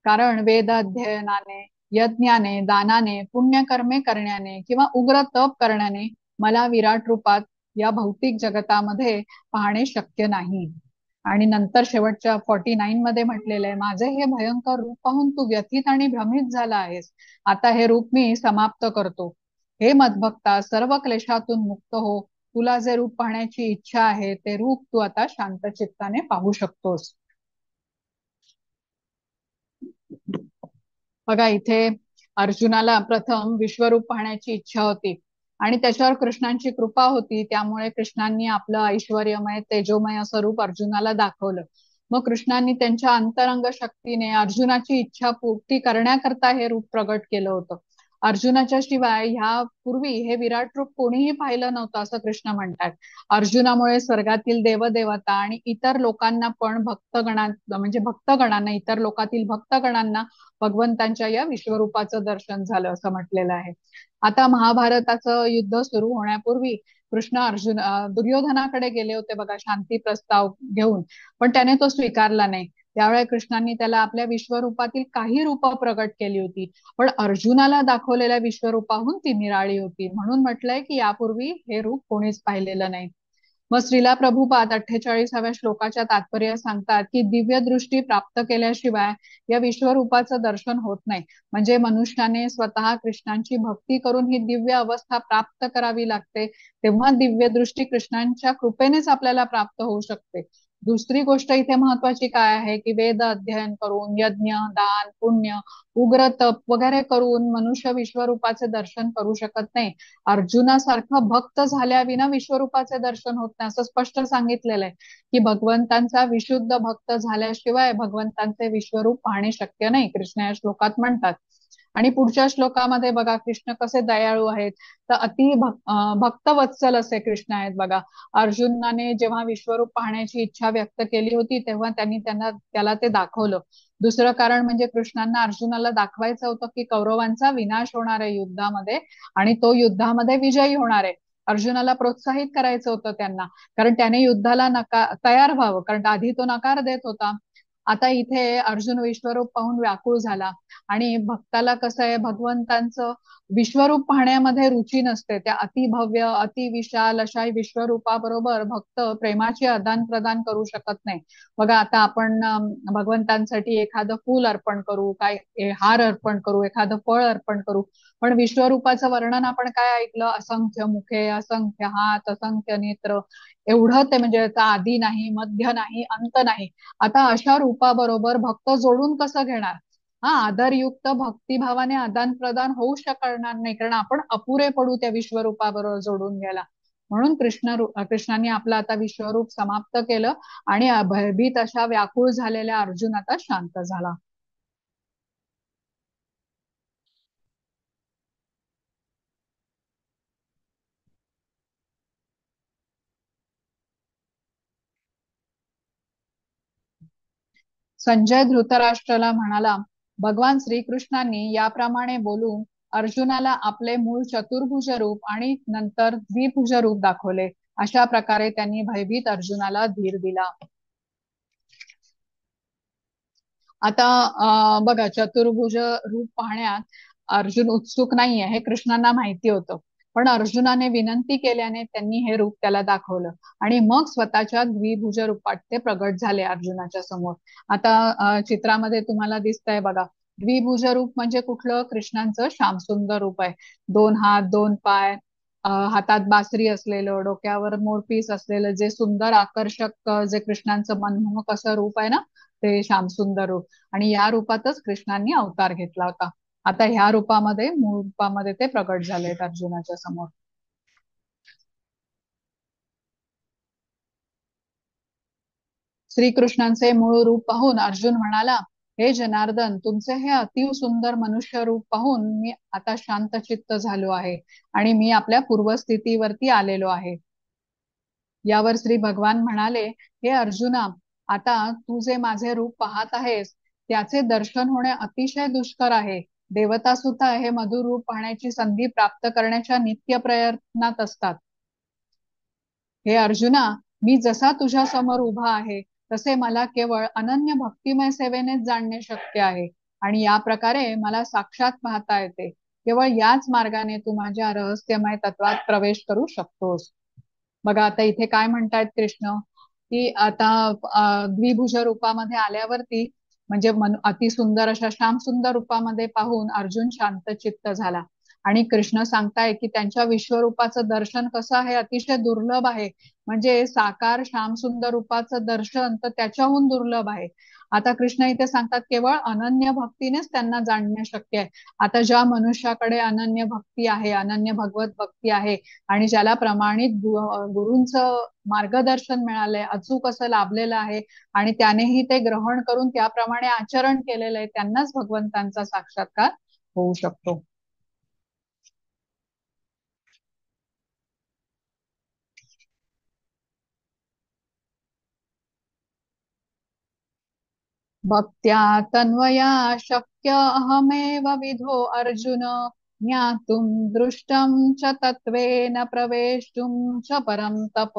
कारण वेद अध्ययनाने, यज्ञाने, दानाने, पुण्यकर्मे करण्याने किंवा उग्र तप करण्याने मला विराट रूपात या भौतिक जगतामध्ये पाहणे शक्य नाही. आणि नंतर शेवटच्या 49 मध्ये म्हटलेलं आहे, माझे हे भयंकर रूप पाहून तू व्यथित आणि भ्रमित झाला आहेस. आता हे रूप मी समाप्त करतो. हे मदभक्ता, सर्व क्लेशातून मुक्त हो. तुला जे रूप पाहण्याची इच्छा आहे ते रूप तू आता शांत चित्ताने पाहू शकतोस. बघा इथे अर्जुनाला प्रथम विश्वरूप पाहण्याची इच्छा होती आणि त्याच्यावर कृष्णांची कृपा होती, त्यामुळे कृष्णांनी आपलं ऐश्वर्यमय तेजोमय असं रूप अर्जुनाला दाखवलं. मग कृष्णांनी त्यांच्या अंतरंग शक्तीने अर्जुनाची इच्छा पूर्ती करण्याकरता हे रूप प्रगट केलं होतं. अर्जुनाच्या शिवाय ह्या पूर्वी हे विराट रूप कोणीही पाहिलं नव्हतं असं कृष्ण म्हणतात. अर्जुनामुळे स्वर्गातील देवदेवता आणि इतर लोकांना पण भक्तगणांना, इतर लोकातील भक्तगणांना भगवंतांच्या या विश्वरूपाचं दर्शन झालं असं म्हटलेलं आहे. आता महाभारताचं युद्ध सुरू होण्यापूर्वी कृष्ण दुर्योधनाकडे गेले होते बघा, शांती प्रस्ताव घेऊन. पण त्याने तो स्वीकारला नाही. त्यावेळेस कृष्णांनी त्याला आपल्या विश्वरूपातील काही रूप प्रगट केली होती, पण अर्जुनाला दाखवलेल्या विश्वरूपाहून ती निराळी होती. म्हणून म्हटलंय की यापूर्वी हे रूप कोणीच पाहिलेलं नाही. मग श्रीला प्रभुपाद 48व्या श्लोकाच्या तात्पर्य सांगतात की दिव्य दृष्टी प्राप्त केल्याशिवाय या विश्वरूपाचं दर्शन होत नाही. म्हणजे मनुष्याने स्वतः कृष्णांची भक्ती करून ही दिव्य अवस्था प्राप्त करावी लागते, तेव्हा दिव्य दृष्टी कृष्णांच्या कृपेनेच आपल्याला प्राप्त होऊ शकते. दुसरी गोष्ट इथे महत्वाची काय आहे की वेद अध्ययन करून, यज्ञ, दान, पुण्य, उग्र तप वगैरे करून मनुष्य विश्वरूपाचे दर्शन करू शकत नाही. अर्जुनासारखं भक्त झाल्याविना विश्वरूपाचे दर्शन होत नाही असं स्पष्ट सांगितलेलं आहे की भगवंतांचा विशुद्ध भक्त झाल्याशिवाय भगवंतांचे विश्वरूप पाहणे शक्य नाही, कृष्ण या श्लोकात म्हणतात. आणि पुढच्या श्लोकामध्ये बघा कृष्ण कसे दयाळू आहेत. तर भक्तवत्सल असे कृष्ण आहेत बघा. अर्जुनाने जेव्हा विश्वरूप पाहण्याची इच्छा व्यक्त केली होती तेव्हा त्यांनी त्याला ते दाखवलं. दुसरं कारण म्हणजे कृष्णांना अर्जुनाला दाखवायचं होतं की कौरवांचा विनाश होणार आहे युद्धामध्ये आणि तो युद्धामध्ये विजयी होणार आहे. अर्जुनाला प्रोत्साहित करायचं होतं त्यांना, कारण त्याने युद्धाला तयार व्हावं, कारण आधी तो नकार देत होता. आता इथे अर्जुन विश्वरूप पाहून व्याकुळ झाला. आणि भक्ताला कसं आहे, भगवंतांचं विश्वरूप पाहण्यामध्ये रुची नसते. त्या अतिभव्य अतिविशाल अशा विश्वरूपाबरोबर भक्त प्रेमाचे आदान प्रदान करू शकत नाही. बघा आता आपण भगवंतांसाठी एखादं फूल अर्पण करू, काय हार अर्पण करू, एखादं फळ अर्पण करू, पण विश्वरूपाचं वर्णन आपण काय ऐकलं, असंख्य मुखे, असंख्य हात, असंख्य नेत्र, एवढं ते म्हणजे याचा आदी नाही, मध्य नाही, अंत नाही. आता अशा रूपाबरोबर भक्त जोडून कसं घेणार? हा, आदरयुक्त भक्तिभावाने आदान प्रदान होऊ शकणार नाही, कारण आपण अपुरे पडू त्या विश्वरूपाबरोबर जोडून घ्यायला. म्हणून कृष्णाने आपलं आता विश्वरूप समाप्त केलं आणि भयभीत अशा व्याकुळ झालेल्या अर्जुन आता शांत झाला. संजय धृतराष्ट्राला म्हणाला, भगवान श्रीकृष्णांनी याप्रमाणे बोलून अर्जुनाला आपले मूळ चतुर्भुज रूप आणि नंतर द्विभुज रूप दाखवले. अशा प्रकारे त्यांनी भयभीत अर्जुनाला धीर दिला. आता बघा, चतुर्भुज रूप पाहण्यात अर्जुन उत्सुक नाहीये हे कृष्णांना माहिती होतं. पण अर्जुनाने विनंती केल्याने त्यांनी हे रूप त्याला दाखवलं आणि मग स्वतःच्या द्विभुज रूपात ते प्रगट झाले अर्जुनाच्या समोर. आता चित्रामध्ये तुम्हाला दिसतंय बघा, द्विभुज रूप म्हणजे कुठलं? कृष्णांचं श्यामसुंदर रूप आहे. 2 हात 2 पाय, हातात बासरी असलेलं, डोक्यावर मोरपीस असलेलं, जे सुंदर आकर्षक जे कृष्णांचं मनमोहक असं रूप आहे ना, ते श्यामसुंदर रूप. आणि या रूपातच कृष्णांनी अवतार घेतला होता. आता ह्या रूपामध्ये, मूळ रूपामध्ये ते प्रगट झालेत अर्जुनाच्या समोर. श्रीकृष्णांचे मूळ रूप पाहून अर्जुन म्हणाला, हे जनार्दन, तुमचे हे अतिव सुंदर मनुष्य रूप पाहून मी आता शांतचित्त झालो आहे आणि मी आपल्या पूर्वस्थितीवरती आलेलो आहे. यावर श्री भगवान म्हणाले, हे अर्जुना, आता तू जे माझे रूप पाहत आहेस त्याचे दर्शन होणे अतिशय दुष्कर आहे. देवता सुद्धा हे मधुर रूप पाहण्याची संधी प्राप्त करण्याच्या नित्य प्रयत्नात असतात. हे अर्जुना, मी जसा तुझ्या समोर उभा आहे तसे मला केवळ अनन्य भक्तिमय सेवेनेच जाणणे शक्य आहे आणि या प्रकारे मला साक्षात पाहता येते. केवळ याच मार्गाने तू माझ्या रहस्यमय तत्वात प्रवेश करू शकतोस. बघा आता इथे काय म्हणतायत कृष्ण, की आता द्विभुज रूपामध्ये आल्यावरती म्हणजे अतिसुंदर अशा श्याम सुंदर रूपामध्ये पाहून अर्जुन शांतचित्त झाला. आणि कृष्ण सांगताय की त्यांच्या विश्वरूपाचं दर्शन कसं आहे, अतिशय दुर्लभ आहे. म्हणजे साकार श्याम सुंदर रूपाचं दर्शन तर त्याच्याहून दुर्लभ आहे. आता कृष्ण इथे सांगतात केवळ अनन्य भक्तीनेच त्यांना जाणणे शक्य आहे. आता ज्या मनुष्याकडे अनन्य भक्ती आहे, अनन्य भगवत भक्ती आहे आणि ज्याला प्रमाणित गुरूंचं मार्गदर्शन मिळालंय, अचूक असं लाभलेलं आहे आणि त्यानेही ते ग्रहण करून त्याप्रमाणे आचरण केलेलं आहे, त्यांनाच भगवंतांचा साक्षात्कार होऊ शकतो. भक्त्या तन्वया शक्य अहमेव विधो अर्जुन, ज्ञातुं दृष्टं च तत्वेन प्रवेष्टुं च परम तप.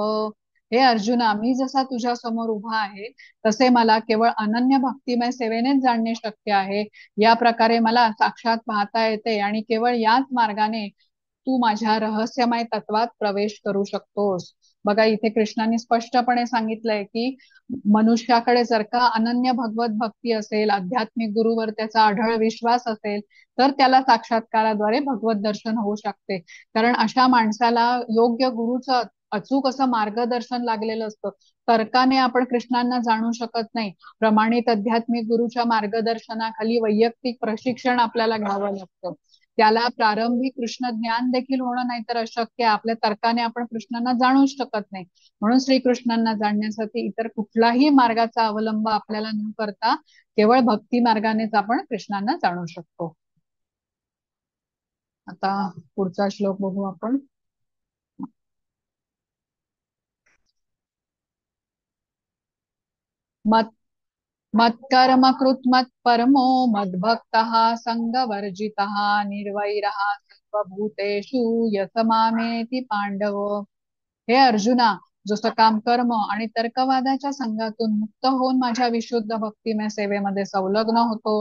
हे अर्जुना, मी जसा तुझ्या समोर उभा आहे तसे मला केवळ अनन्य भक्तिमय सेवेनेच जाणणे शक्य आहे. या प्रकारे मला साक्षात पाहता येते आणि केवळ याच मार्गाने तू माझ्या रहस्यमय तत्वात प्रवेश करू शकतोस. बघा इथे कृष्णाने स्पष्टपणे सांगितलंय की मनुष्याकडे जर का अनन्य भगवत भक्ती असेल, आध्यात्मिक गुरुवर त्याचा आढळ विश्वास असेल, तर त्याला साक्षात्काराद्वारे भगवत दर्शन होऊ शकते. कारण अशा माणसाला योग्य गुरुचं अचूक असं मार्गदर्शन लागलेलं असतं. तर्काने आपण कृष्णांना जाणू शकत नाही. प्रमाणित आध्यात्मिक गुरुच्या मार्गदर्शनाखाली वैयक्तिक प्रशिक्षण आपल्याला घ्यावं लागतं. त्याला प्रारंभी कृष्ण ज्ञान देखील होणं नाही तर अशक्य. आपल्या तर्काने आपण कृष्णांना जाणूच शकत नाही. म्हणून श्रीकृष्णांना जाणण्यासाठी इतर कुठलाही मार्गाचा अवलंब आपल्याला न करता केवळ भक्ती मार्गानेच आपण कृष्णांना जाणू शकतो. आता पुढचा श्लोक बघू आपण. मत मत्कर्म कृत परमो मद्भक्तः संगवर्जितः निर्वैरः सर्वभूतेषु यतमामेति पांडव. हे अर्जुना, जो सकाम कर्म आणि तर्कवादाच्या संघातून मुक्त होऊन माझ्या विशुद्ध भक्तिमय सेवेमध्ये संलग्न होतो,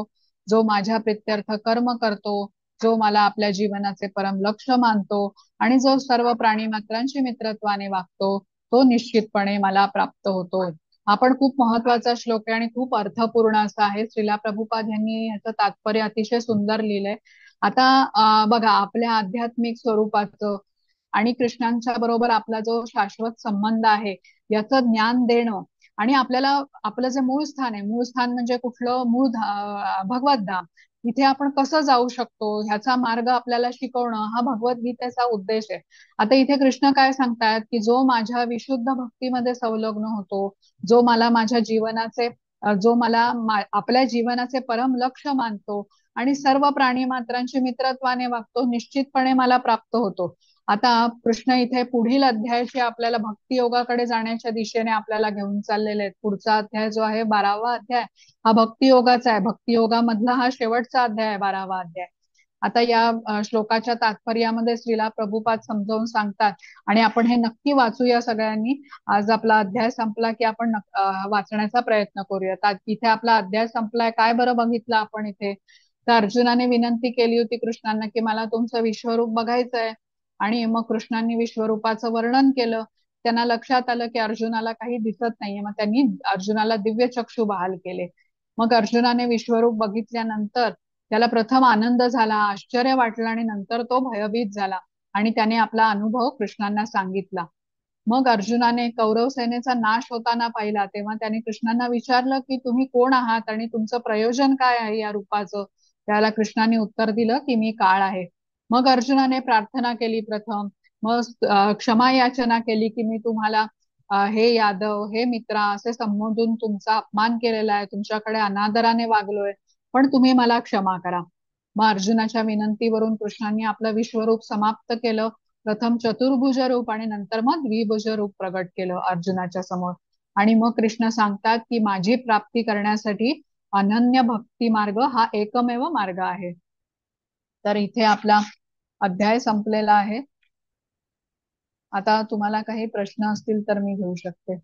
जो माझ्या प्रित्यर्थ कर्म करतो, जो मला आपल्या जीवनाचे परम लक्ष मानतो आणि जो सर्व प्राणी मात्रांशी मित्रत्वाने वागतो, तो निश्चितपणे मला प्राप्त होतो. हा पण खूप महत्वाचा श्लोक आहे आणि खूप अर्थपूर्ण असा आहे. श्रीला प्रभुपाद यांनी याचं तात्पर्य अतिशय सुंदर लिहिलंय. आता बघा, आपल्या आध्यात्मिक स्वरूपाचं आणि कृष्णांच्या बरोबर आपला जो शाश्वत संबंध आहे याचं ज्ञान देणं आणि आपल्याला आपलं जे मूळ स्थान आहे, मूळ स्थान म्हणजे कुठलं, भगवत धाम, इथे आपण कसं जाऊ शकतो ह्याचा मार्ग आपल्याला शिकवणं हा भगवद्गीतेचा उद्देश आहे. आता इथे कृष्ण काय सांगतायत की जो माझ्या विशुद्ध भक्तीमध्ये संलग्न होतो, जो मला माझ्या जीवनाचे जो मला आपल्या जीवनाचे परम लक्ष्य मानतो आणि सर्व प्राणी मात्रांशी मित्रत्वाने वागतो, निश्चितपणे मला प्राप्त होतो. आता कृष्ण इथे पुढील अध्यायाशी आपल्याला भक्ती योगाकडे जाण्याच्या दिशेने आपल्याला घेऊन चाललेले आहेत. पुढचा अध्याय जो आहे 12वा अध्याय, हा भक्ती योगाचा आहे. भक्ती योगामधला हा शेवटचा अध्याय आहे, 12वा अध्याय. आता या श्लोकाच्या तात्पर्यामध्ये श्रीला प्रभुपाद समजावून सांगतात आणि आपण हे नक्की वाचूया सगळ्यांनी. आज आपला अध्याय संपला की आपण वाचण्याचा प्रयत्न करूया. इथे आपला अध्याय संपलाय. काय बरं बघितलं आपण इथे, तर अर्जुनाने विनंती केली होती कृष्णांना की मला तुमचं विश्वरूप बघायचंय आणि मग कृष्णांनी विश्वरूपाचं वर्णन केलं. त्यांना लक्षात आलं की अर्जुनाला काही दिसत नाहीये, मग त्यांनी अर्जुनाला दिव्य चक्षु बहाल केले. मग अर्जुनाने विश्वरूप बघितल्यानंतर त्याला प्रथम आनंद झाला, आश्चर्य वाटलं आणि नंतर तो भयभीत झाला आणि त्याने आपला अनुभव कृष्णांना सांगितला. मग अर्जुनाने कौरव सेनेचा नाश होताना पाहिला, तेव्हा त्याने कृष्णांना विचारलं की तुम्ही कोण आहात आणि तुमचं प्रयोजन काय आहे या रूपाचं. त्याला कृष्णाने उत्तर दिलं की मी काळ आहे. मग अर्जुनाने प्रार्थना केली प्रथम, मग क्षमा याचना केली की मी तुम्हाला हे यादव, हे मित्रा असे संबोधून तुमचा अपमान केलेला आहे, तुमच्याकडे अनादराने वागलोय, पण तुम्ही मला क्षमा करा. मग अर्जुनाच्या विनंतीवरून कृष्णांनी आपलं विश्वरूप समाप्त केलं. प्रथम चतुर्भुज रूप आणि नंतर मग द्विभुज रूप प्रगट केलं अर्जुनाच्या समोर. आणि मग कृष्ण सांगतात की माझी प्राप्ती करण्यासाठी अनन्य भक्ती मार्ग हा एकमेव मार्ग आहे. तर इथे आपला अध्याय संपलेला आहे. आता तुम्हाला काही प्रश्न असतील तर मी घेऊ शकते.